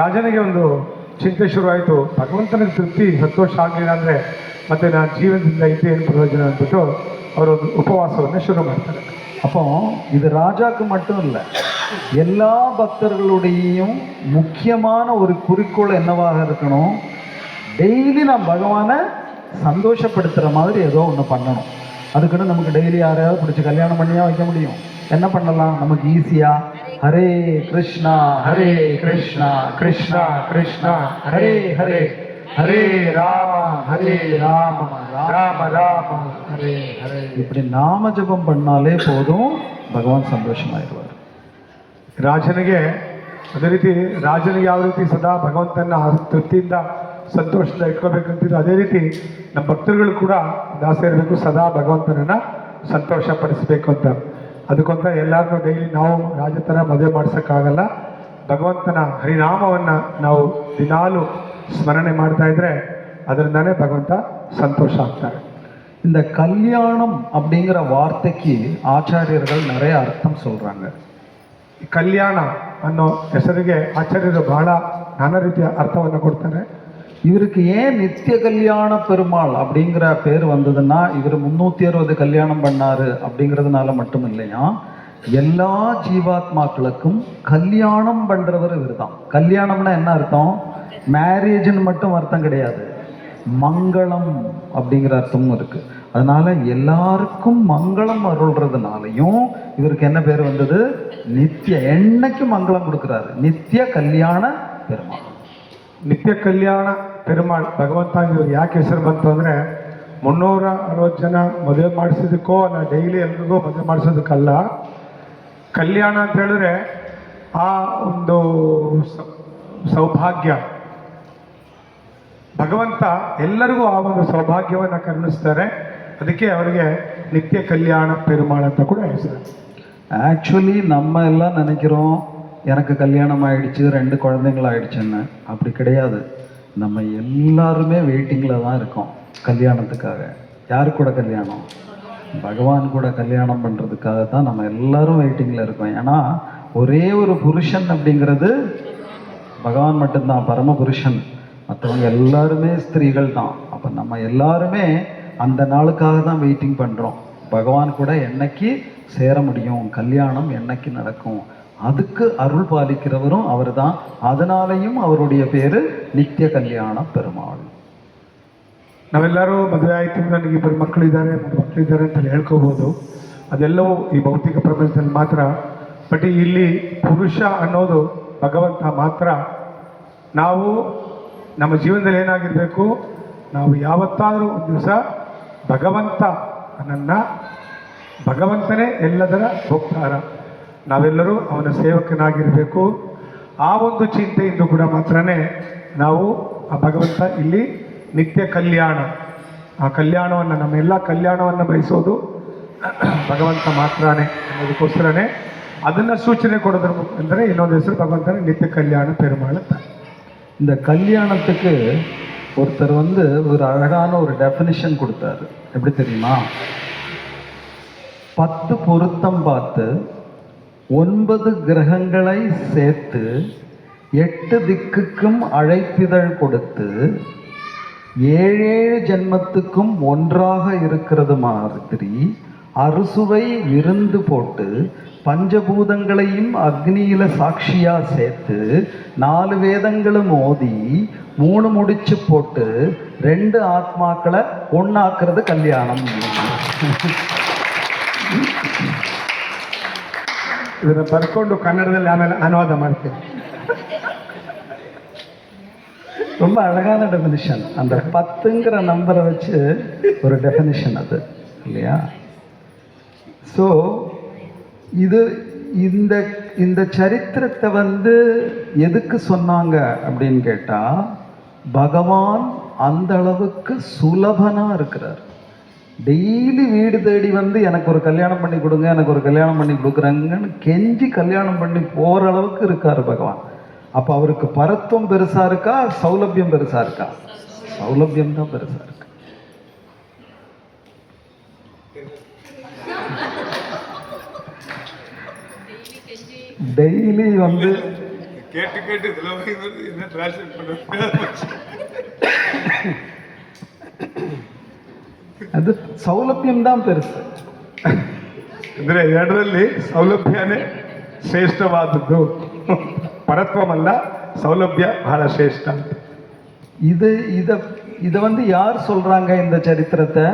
ರಾಜನಿಗೆ ಒಂದು ಚಿಂತೆ ಶುರುವಾಯಿತು, ಭಗವಂತನಿಗೆ ತೃಪ್ತಿ ಸಂತೋಷ ಆಗಲಿಲ್ಲ ಅಂದರೆ ಮತ್ತು ನಾನು ಜೀವನದಿಂದ ಇದ್ದು ಏನು ಪ್ರಯೋಜನ ಅಂದ್ಬಿಟ್ಟು ಅವರೊಂದು ಉಪವಾಸವನ್ನು ಶುರು ಮಾಡ್ತಾರೆ. அப்போ இது ராஜாக்கு மட்டும் இல்லை, எல்லா பக்தர்களுடையும் முக்கியமான ஒரு குறிக்கோள் என்னவாக இருக்கணும், டெய்லி நான் பகவானை சந்தோஷப்படுத்துகிற மாதிரி ஏதோ ஒன்று பண்ணணும். அதுக்குன்னு நமக்கு டெய்லி யாரையாவது பிடிச்சி கல்யாணம் பண்ணியா வைக்க முடியும்? என்ன பண்ணலாம் நமக்கு ஈஸியாக, ஹரே கிருஷ்ணா கிருஷ்ணா கிருஷ்ணா ஹரே ஹரே, ஹரே ராம ராம ராம ஹரே ஹரே, இப்படி நாம ஜபம் பண்ணாலே போதும், பகவான் சந்தோஷமாயிடுவார். ರಾಜನಿಗೆ ಅದೇ ರೀತಿ ರಾಜನಿಗೆ ಯಾವ ರೀತಿ ಸದಾ ಭಗವಂತನ ತೃಪ್ತಿಯಿಂದ ಸಂತೋಷದಿಂದ ಇಟ್ಕೋಬೇಕಂತಿದ್ದು, ಅದೇ ರೀತಿ ನಮ್ಮ ಭಕ್ತರುಗಳು ಕೂಡ ದಾಸ ಇರಬೇಕು, ಸದಾ ಭಗವಂತನನ್ನು ಸಂತೋಷ ಪಡಿಸಬೇಕು ಅಂತ. ಅದಕ್ಕೊಂತ ಎಲ್ಲರನ್ನೂ ಡೈಲಿ ನಾವು ರಾಜ ಥರ ಮದುವೆ ಮಾಡ್ಸೋಕ್ಕಾಗಲ್ಲ. ಭಗವಂತನ ಹರಿನಾಮವನ್ನು ನಾವು ದಿನಾಲು ಸ್ಮರಣೆ ಮಾಡ್ತಾ ಇದ್ರೆ ಅದರಿಂದಾನೇ ಭಗವಂತ ಸಂತೋಷ ಆಗ್ತಾರೆ. இந்த கல்யாணம் அப்படிங்கிற வார்த்தைக்கு ஆச்சாரியர்கள் நிறைய அர்த்தம் சொல்கிறாங்க. ಕಲ್ಯಾಣ ಅನ್ನೋ ಹೆಸರಿಗೆ ಆಚಾರ್ಯರು ಬಹಳ ನಾನಾ ರೀತಿಯ ಅರ್ಥವನ್ನು ಕೊಡ್ತಾರೆ. இவருக்கு ஏன் நித்திய கல்யாண பெருமாள் அப்படிங்கிற பேர் வந்ததுன்னா, இவர் 360 கல்யாணம் பண்ணாரு அப்படிங்கிறதுனால மட்டும் இல்லையா, எல்லா ஜீவாத்மாக்களுக்கும் கல்யாணம் பண்ணுறவர் இவர் தான். கல்யாணம்னா என்ன அர்த்தம், மேரேஜ்னு மட்டும் அர்த்தம் கிடையாது, மங்களம் அப்படிங்கிற அர்த்தமும் இருக்குது. அதனால எல்லாருக்கும் மங்களம் அருள்றதுனாலையும் இவருக்கு என்ன பேர் வந்தது, நித்திய, என்னைக்கு மங்களம் கொடுக்குறாரு, நித்திய கல்யாண பெருமாள். ನಿತ್ಯ ಕಲ್ಯಾಣ ಪೆರುಮಾಳ್ ಭಗವಂತ ಇವ್ರಿಗೆ ಯಾಕೆ ಹೆಸರು ಬಂತು ಅಂದರೆ, 360 ಜನ ಮದುವೆ ಮಾಡಿಸೋದಕ್ಕೋ ಅಲ್ಲ ಡೈಲಿ ಎಲ್ರಿಗೂ ಮದುವೆ ಮಾಡಿಸೋದಕ್ಕಲ್ಲ. ಕಲ್ಯಾಣ ಅಂತ ಹೇಳಿದ್ರೆ ಆ ಒಂದು ಸೌಭಾಗ್ಯ, ಭಗವಂತ ಎಲ್ಲರಿಗೂ ಆ ಒಂದು ಸೌಭಾಗ್ಯವನ್ನು ಕರುಣಿಸ್ತಾರೆ. ಅದಕ್ಕೆ ಅವರಿಗೆ ನಿತ್ಯ ಕಲ್ಯಾಣ ಪೆರುಮಾಳ್ ಅಂತ ಕೂಡ ಹೆಸರು. ஆக்சுவலி நம்ம எல்லாம் நினைக்கிறோம் எனக்கு கல்யாணம் ஆயிடுச்சு 2 குழந்தைங்கள் ஆயிடுச்சுன்னு. அப்படி கிடையாது. நம்ம எல்லாருமே வெயிட்டிங்கில் தான் இருக்கோம் கல்யாணத்துக்காக. யார் கூட கல்யாணம்? பகவான் கூட கல்யாணம் பண்ணுறதுக்காக தான் நம்ம எல்லாரும் வெயிட்டிங்கில் இருக்கோம். ஏன்னா ஒரே ஒரு புருஷன் அப்படிங்கிறது பகவான் மட்டும்தான் பரமபுருஷன். மற்றவங்க எல்லாருமே ஸ்திரீகள் தான். அப்போ நம்ம எல்லாருமே அந்த நாளுக்காக தான் வெயிட்டிங் பண்ணுறோம். பகவான் கூட என்னைக்கு சேர முடியும், கல்யாணம் என்னைக்கு நடக்கும், அதுக்கு அருள் பாலிக்கிறவரும் அவர் தான். அதனாலையும் அவருடைய பேர் ನಿತ್ಯ ಕಲ್ಯಾಣ ಪೆರುಮಾಳ್. ನಾವೆಲ್ಲರೂ ಮದುವೆ ಆಯಿತು, ನನಗೆ 2 ಮಕ್ಕಳಿದ್ದಾರೆ 3 ಮಕ್ಕಳಿದ್ದಾರೆ ಅಂತ ಹೇಳ್ಕೋಬೋದು. ಅದೆಲ್ಲವೂ ಈ ಭೌತಿಕ ಪ್ರಪಂಚದಲ್ಲಿ ಮಾತ್ರ. ಬಟ್ ಇಲ್ಲಿ ಪುರುಷ ಅನ್ನೋದು ಭಗವಂತ ಮಾತ್ರ. ನಾವು ನಮ್ಮ ಜೀವನದಲ್ಲಿ ಏನಾಗಿರಬೇಕು, ನಾವು ಯಾವತ್ತಾದರೂ ಒಂದು ದಿವಸ ಭಗವಂತನೇ ಎಲ್ಲದರ ಭೋಕ್ತಾರ, ನಾವೆಲ್ಲರೂ ಅವನ ಸೇವಕನಾಗಿರಬೇಕು. ಆ ಒಂದು ಚಿಂತೆಯಿಂದ ಕೂಡ ಮಾತ್ರನೇ ನಾವು ಆ ಭಗವಂತ ಇಲ್ಲಿ ನಿತ್ಯ ಕಲ್ಯಾಣ, ಆ ಕಲ್ಯಾಣವನ್ನು ನಮ್ಮೆಲ್ಲ ಕಲ್ಯಾಣವನ್ನು ಬಯಸೋದು ಭಗವಂತ ಮಾತ್ರನೇ ಅನ್ನೋದಕ್ಕೋಸ್ಕರನೇ ಅದನ್ನು ಸೂಚನೆ ಕೊಡೋದ್ರ ಅಂದರೆ ಇನ್ನೊಂದು ಹೆಸರು ಭಗವಂತನ ನಿತ್ಯ ಕಲ್ಯಾಣ ಪೆರುಮಾಳ್ ಅಂತ. இந்த கல்யாணத்துக்கு ஒருத்தர் ஒரு அழகான ஒரு டெஃபினிஷன் கொடுத்தாரு. எப்படி தெரியுமா? 10 பொருத்தம் பார்த்து 9 கிரகங்களை சேர்த்து 8 திக்குக்கும் அழைப்பிதழ் கொடுத்து 7 ஜென்மத்துக்கும் ஒன்றாக இருக்கிறது மாதிரி அறுசுவை விருந்து போட்டு பஞ்சபூதங்களையும் அக்னியில சாட்சியா சேர்த்து 4 வேதங்களும் ஓதி 3 முடிச்சு போட்டு 2 ஆத்மாக்களை ஒன்னாக்குறது கல்யாணம். ಇದನ್ನು ಬರ್ಕೊಂಡು ಕನ್ನಡದಲ್ಲಿ ಆಮೇಲೆ ಅನುವಾದ ಮಾಡ್ತೀನಿ. ரொம்ப அழகான டெஃபினிஷன். அந்த 10ங்கிற நம்பரை வச்சு ஒரு டெஃபினிஷன் அது இல்லையா? ஸோ இது இந்த சரித்திரத்தை எதுக்கு சொன்னாங்க அப்படின்னு கேட்டால், பகவான் அந்த அளவுக்கு சுலபனாக இருக்கிறார். டெய்லி வீடு தேடி எனக்கு ஒரு கல்யாணம் பண்ணி கொடுங்க, எனக்கு ஒரு கல்யாணம் பண்ணி கொடுக்குறாங்கன்னு கெஞ்சி கல்யாணம் பண்ணி போகிற அளவுக்கு இருக்கார் பகவான். அப்போ அவருக்கு பரத்துவம் பெருசாக இருக்கா, சௌலபியம் பெருசாக இருக்கா? சௌலபியம் தான் பெருசாக இருக்கு. டெய்லி கேட்டு கேட்டு ಅದು ಸೌಲಭ್ಯಂ தான் பெருசு. ಅಂದರೆ ಎರಡರಲ್ಲಿ ಸೌಲಭ್ಯನೇ ಶ್ರೇಷ್ಠವಾದದ್ದು, ಪರತ್ವಮಲ್ಲ, ಸೌಲಭ್ಯ ಬಹಳ ಶ್ರೇಷ್ಠ. இதை யார் சொல்றாங்க? இந்த சரித்திரத்தை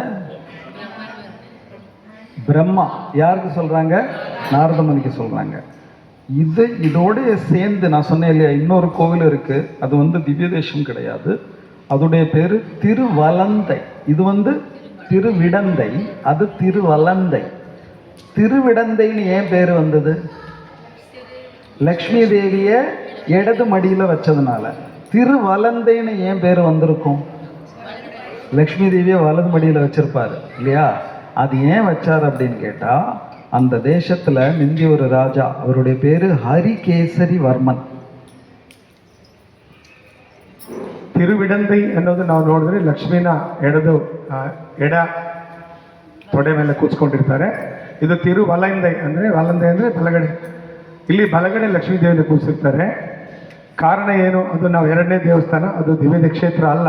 பிரம்மா யாருக்கு சொல்றாங்க? நாரத முனிக்கு சொல்றாங்க. இதோட சேர்ந்து நான் சொன்னேன் இல்லையா, இன்னொரு கோவில் இருக்கு. அது திவ்ய தேசம் கிடையாது, அதோடைய பேரு திருவலந்தை. இது திருவிடந்தை, அது திருவலந்தை. திருவிடந்தைன்னு ஏன் பேர் வந்தது? லக்ஷ்மி தேவிய இடது மடியில வச்சதுனால. திருவலந்தைன்னு ஏன் பேர் வந்திருக்கும்? லக்ஷ்மி தேவிய வலது மடியில வச்சிருப்பாரு இல்லையா? அது ஏன் வச்சார் அப்படின்னு கேட்டா, அந்த தேசத்துல முந்தி ஒரு ராஜா, அவருடைய பேரு ஹரிகேசரி வர்மன். ತಿರುವಿಡಂದೈ ಅನ್ನೋದು ನಾವು ನೋಡಿದ್ರೆ ಲಕ್ಷ್ಮಿನ ಎಡ ತೊಡೆ ಮೇಲೆ ಕೂತ್ಕೊಂಡಿರ್ತಾರೆ. ಇದು ತಿರುವಲಂದೈ ಅಂದರೆ, ವಲಂದೈ ಅಂದರೆ ಬಲಗಡೆ. ಇಲ್ಲಿ ಬಲಗಡೆ ಲಕ್ಷ್ಮೀ ದೇವಿನ ಕೂರಿಸಿರ್ತಾರೆ. ಕಾರಣ ಏನು? ಅದು ನಾವು 2ನೇ ದೇವಸ್ಥಾನ, ಅದು ದಿವ್ಯ ಕ್ಷೇತ್ರ ಅಲ್ಲ,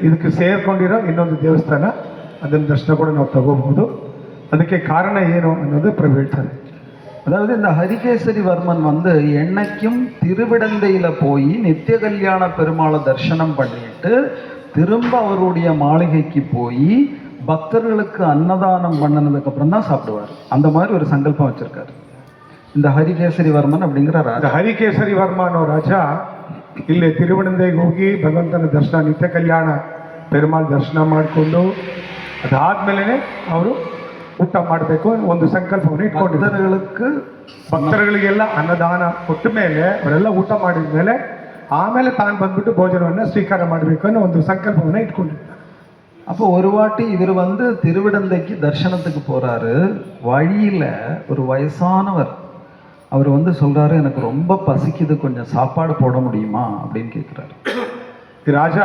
ಇದಕ್ಕೆ ಸೇರ್ಕೊಂಡಿರೋ ಇನ್ನೊಂದು ದೇವಸ್ಥಾನ. ಅದನ್ನ ದರ್ಶನ ಕೂಡ ನಾವು ತಗೋಬಹುದು. ಅದಕ್ಕೆ ಕಾರಣ ಏನು ಅನ್ನೋದು ಪ್ರಭು ಹೇಳ್ತಾರೆ. அதாவது இந்த ஹரிகேசரி வர்மன் என்னைக்கும் திருவிடந்தையில போய் நித்திய கல்யாண பெருமாளை தரிசனம் பண்ணிட்டு திரும்ப அவருடைய மாளிகைக்கு போய் பக்தர்களுக்கு அன்னதானம் பண்ணினதுக்கு அப்புறம் தான் சாப்பிடுவார். அந்த மாதிரி ஒரு சங்கல்பம் வச்சிருக்காரு இந்த ஹரிகேசரி வர்மன் அப்படிங்கிற ராஜா. ಹರಿಕೇಸರಿ ವರ್ಮ ಅನ್ನೋ ರಾಜ ಇಲ್ಲಿ ತಿರುವಣಂದೈಗೆ ಹೋಗಿ ಭಗವಂತನ ದರ್ಶನ, ನಿತ್ಯ ಕಲ್ಯಾಣ ಪೆರುಮಾಳ್ ದರ್ಶನ ಮಾಡಿಕೊಂಡು ಅದಾದ್ಮೇಲೆ ಅವರು ಊಟ ಮಾಡಬೇಕು ಒಂದು ಸಂಕಲ್ಪವನ್ನು ಇಟ್ಕೊಂಡಿದ್ದಾರೆ. ಭಕ್ತರುಗಳಿಗೆಲ್ಲ ಅನ್ನದಾನ ಕೊಟ್ಟ ಮೇಲೆ ಅವರೆಲ್ಲ ಊಟ ಮಾಡಿದ ಮೇಲೆ ಆಮೇಲೆ ತಾನು ಬಂದ್ಬಿಟ್ಟು ಭೋಜನವನ್ನು ಸ್ವೀಕಾರ ಮಾಡಬೇಕು ಅನ್ನೋ ಒಂದು ಸಂಕಲ್ಪವನ್ನು ಇಟ್ಕೊಂಡಿರ್ತಾರೆ. அப்போ ஒரு வாட்டி இவர் வந்து திருவிடந்தைக்கு தரிசனத்துக்கு போறாரு. வழியில ஒரு வயசானவர் அவர் வந்து சொல்றாரு, எனக்கு ரொம்ப பசிக்குது, கொஞ்சம் சாப்பாடு போட முடியுமா அப்படின்னு கேட்குறாரு. ಈ ರಾಜ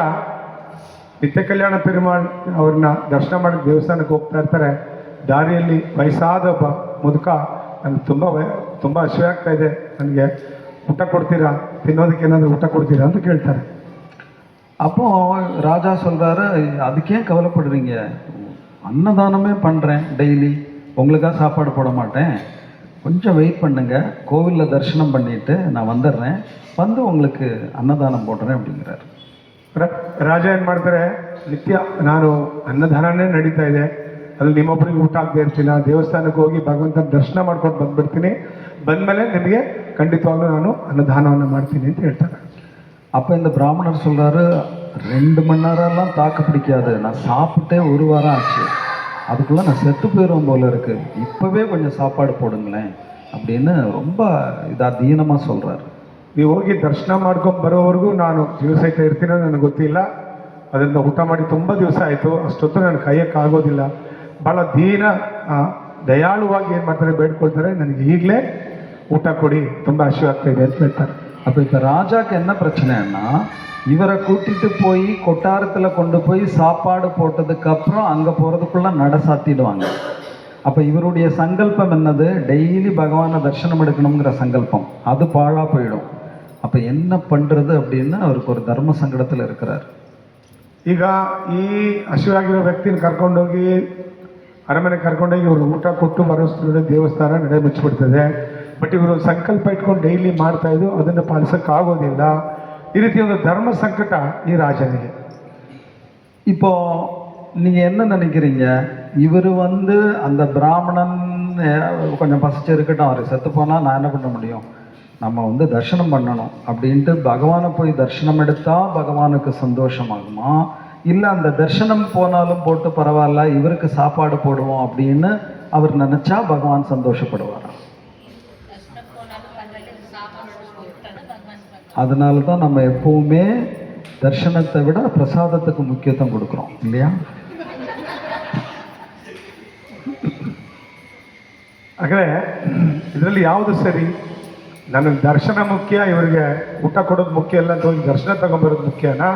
ನಿತ್ಯ ಕಲ್ಯಾಣ ಪೆರುಮಾಳ್ ಅವ್ರನ್ನ ದರ್ಶನ ಮಾಡಿ ದೇವಸ್ಥಾನಕ್ಕೆ ಹೋಗ್ತಾ ಇರ್ತಾರೆ. ದಾರಿಯಲ್ಲಿ ವಯಸ್ಸಾದ ಒಬ್ಬ ಮುದುಕ, ನನಗೆ ತುಂಬ ಹಸಿವೆ ಆಗ್ತಾ ಇದೆ, ನನಗೆ ಊಟ ಕೊಡ್ತೀರಾ, ತಿನ್ನೋದಕ್ಕೆ ಏನಾದರೂ ಊಟ ಕೊಡ್ತೀರಾ ಅಂತ ಕೇಳ್ತಾರೆ. அப்போ ராஜா சொல்றாரு, அதுக்கே கவலைப்படுறீங்க, அன்னதானமே பண்றேன் டெய்லி, உங்களுக்காக சாப்பாடு போட மாட்டேன், கொஞ்சம் வெயிட் பண்ணுங்க, கோவிலில் தரிசனம் பண்ணிட்டு நான் வந்துடுறேன், வந்து உங்களுக்கு ಅನ್ನದಾನ போடுறேன் அப்படிங்கிறாரு. ರಾಜ ಏನು ಮಾಡ್ತಾರೆ, ನಿತ್ಯ ನಾನು ಅನ್ನದಾನನೇ ನಡೀತಾ ಇದೆ, ಅಲ್ಲಿ ನಿಮ್ಮೊಬ್ಬರಿಗೆ ಊಟ ಆಗದೆ ಇರ್ತೀನ, ದೇವಸ್ಥಾನಕ್ಕೆ ಹೋಗಿ ಭಗವಂತನ ದರ್ಶನ ಮಾಡ್ಕೊಂಡು ಬಂದ್ಬಿಡ್ತೀನಿ, ಬಂದಮೇಲೆ ನಿಮಗೆ ಖಂಡಿತವಾಗ್ಲೂ ನಾನು ಅನ್ನದಾನವನ್ನು ಮಾಡ್ತೀನಿ ಅಂತ ಹೇಳ್ತಾರೆ. அப்போ இந்த பிராமணர் சொல்றாரு, 2 மணி நேரம்லாம் தாக்கு பிடிக்காது, நான் சாப்பிட்டே 1 வாரம் ஆச்சு, அதுக்குள்ளே நான் செத்து போயிடுவோம் போல இருக்கு, இப்போவே கொஞ்சம் சாப்பாடு போடுங்களேன் அப்படின்னு ரொம்ப தீனமாக சொல்கிறாரு. ನೀವು ಹೋಗಿ ದರ್ಶನ ಮಾಡ್ಕೊಂಡು ಬರೋವರೆಗೂ ನಾನು ಜೀವಸಹಿತ ಇರ್ತೀನೋ ನನಗೆ ಗೊತ್ತಿಲ್ಲ, ಅದರಿಂದ ಊಟ ಮಾಡಿ ತುಂಬ ದಿವಸ ಆಯಿತು, ಅಷ್ಟೊತ್ತು ನನಗೆ ಕಾಯೋಕ್ಕಾಗೋದಿಲ್ಲ, ಭಾಳ ದಯಾಳುವಾಗಿ ಏನು ಮಾಡ್ತಾರೆ, ಬೇಡ್ಕೊಳ್ತಾರೆ, ನನಗೆ ಈಗಲೇ ಊಟ ಕೊಡಿ, ತುಂಬ ಹಸಿವು ಆಗ್ತಾ ಇದೆ ಅಂತ ಹೇಳ್ತಾರೆ. அப்போ இப்போ ராஜாக்கு என்ன பிரச்சனைன்னா, இவரை கூட்டிட்டு போய் கொட்டாரத்தில் கொண்டு போய் சாப்பாடு போட்டதுக்கப்புறம் அங்கே போகிறதுக்குள்ள நட சாத்திடுவாங்க. அப்போ இவருடைய சங்கல்பம் என்னது, டெய்லி பகவானை தரிசனம் எடுக்கணுங்கிற சங்கல்பம், அது பாழாக போயிடும். அப்போ என்ன பண்ணுறது அப்படின்னு அவருக்கு ஒரு தர்ம சங்கடத்தில் இருக்கிறார். ಈಗ ಈ ಹಸಿವಾಗಿರೋ ವ್ಯಕ್ತಿನ ಕರ್ಕೊಂಡೋಗಿ ಅರಮನೆ ಕರ್ಕೊಂಡೋಗಿ ಇವರು ಊಟ ಕೊಟ್ಟು ಬರೋಷ್ಟ್ರಲ್ಲಿ ದೇವಸ್ಥಾನ ನಡೆ ಮುಚ್ಚಿಬಿಡ್ತದೆ. ಬಟ್ ಇವರು ಸಂಕಲ್ಪ ಇಟ್ಕೊಂಡು ಡೈಲಿ ಮಾಡ್ತಾ ಇದ್ದು ಅದನ್ನು ಪಾಲಿಸೋಕ್ಕಾಗೋದಿಲ್ಲ. ಈ ರೀತಿ ಒಂದು ಧರ್ಮ ಸಂಕಟ ಈ ರಾಜನಿಗೆ. இப்போ நீங்கள் என்ன நினைக்கிறீங்க, இவர் வந்து அந்த பிராமணன் கொஞ்சம் பசிச்சு இருக்கட்டும், அவர் செத்து போனால் நான் என்ன பண்ண முடியும், நம்ம வந்து தரிசனம் பண்ணணும் அப்படின்ட்டு பகவானை போய் தரிசனம் எடுத்தால் பகவானுக்கு சந்தோஷமாகுமா, இல்லை அந்த தரிசனம் போனாலும் போட்டு பரவாயில்ல இவருக்கு சாப்பாடு போடுவோம் அப்படின்னு அவர் நினச்சா பகவான் சந்தோஷப்படுவாரா? அதனால தான் நம்ம எப்பவுமே தர்ஷனத்தை விட பிரசாதத்துக்கு முக்கியத்துவம் கொடுக்குறோம் இல்லையா? ಹಾಗಾದರೆ ಇದರಲ್ಲಿ ಯಾವುದು ಸರಿ, ನನಗೆ ದರ್ಶನ ಮುಖ್ಯ, ಇವರಿಗೆ ಊಟ ಕೊಡೋದು ಮುಖ್ಯ ಇಲ್ಲ ಅಂತ ಹೋಗಿ ದರ್ಶನ ತಗೊಂಬರೋದು ಮುಖ್ಯನಾ,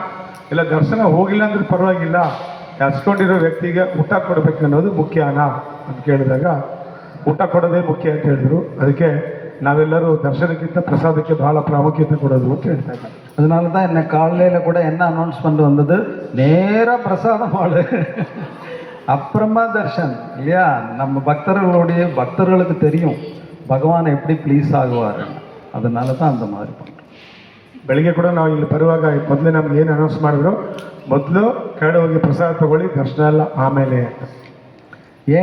ಇಲ್ಲ ದರ್ಶನ ಹೋಗಿಲ್ಲ ಅಂದ್ರೆ ಪರವಾಗಿಲ್ಲ ಹಸ್ಕೊಂಡಿರೋ ವ್ಯಕ್ತಿಗೆ ಊಟ ಕೊಡಬೇಕು ಅನ್ನೋದು ಮುಖ್ಯನಾ ಅಂತ ಕೇಳಿದಾಗ ಊಟ ಕೊಡೋದೇ ಮುಖ್ಯ ಅಂತ ಹೇಳಿದ್ರು. ಅದಕ್ಕೆ ನಾವೆಲ್ಲರೂ ದರ್ಶನಕ್ಕಿಂತ பிரசாதಕ್ಕೆ ಬಹಳ ಪ್ರಾಮುಖ್ಯತೆ ಕೊಡೋದು ಅಂತ ಹೇಳ್ತಾ ಇದ್ದಾರೆ. அதனால தான் என்ன காலையில் கூட என்ன அனௌன்ஸ்மெண்ட் வந்தது, நேராக பிரசாதம் ஆளு அப்புறமா தர்ஷன் இல்லையா? நம்ம பக்தர்களுக்கு தெரியும் பகவான் எப்படி ப்ளீஸ் ஆகுவார், அதனால தான் அந்த மாதிரி பண்ணுறோம். ಬೆಳಿಗ್ಗೆ ಕೂಡ ನಾವು ಇಲ್ಲಿ ಬರುವಾಗ ಮೊದಲೇ ನಮ್ಗೆ ಏನು ಅನೌನ್ಸ್ ಮಾಡಿದ್ರು, ಮೊದಲು ಕೆಳಗೆ ಹೋಗಿ ಪ್ರಸಾದ ತಗೊಳ್ಳಿ, ದರ್ಶನ ಎಲ್ಲ ಆಮೇಲೆ.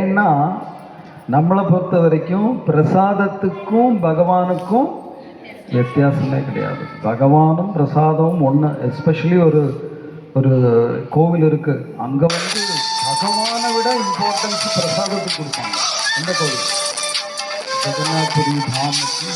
ஏன்னா நம்மளை பொறுத்த வரைக்கும் பிரசாதத்துக்கும் பகவானுக்கும் வித்தியாசமே கிடையாது. பகவானும் பிரசாதமும் ஒன்று. எஸ்பெஷலி ஒரு கோவில் இருக்குது, அங்கே வந்து பகவானை விட இம்பார்ட்டன்ஸ் பிரசாதத்துக்கு கொடுப்பாங்க. அந்த கோவில் ஜெகநாத்புரி தாமுக்கு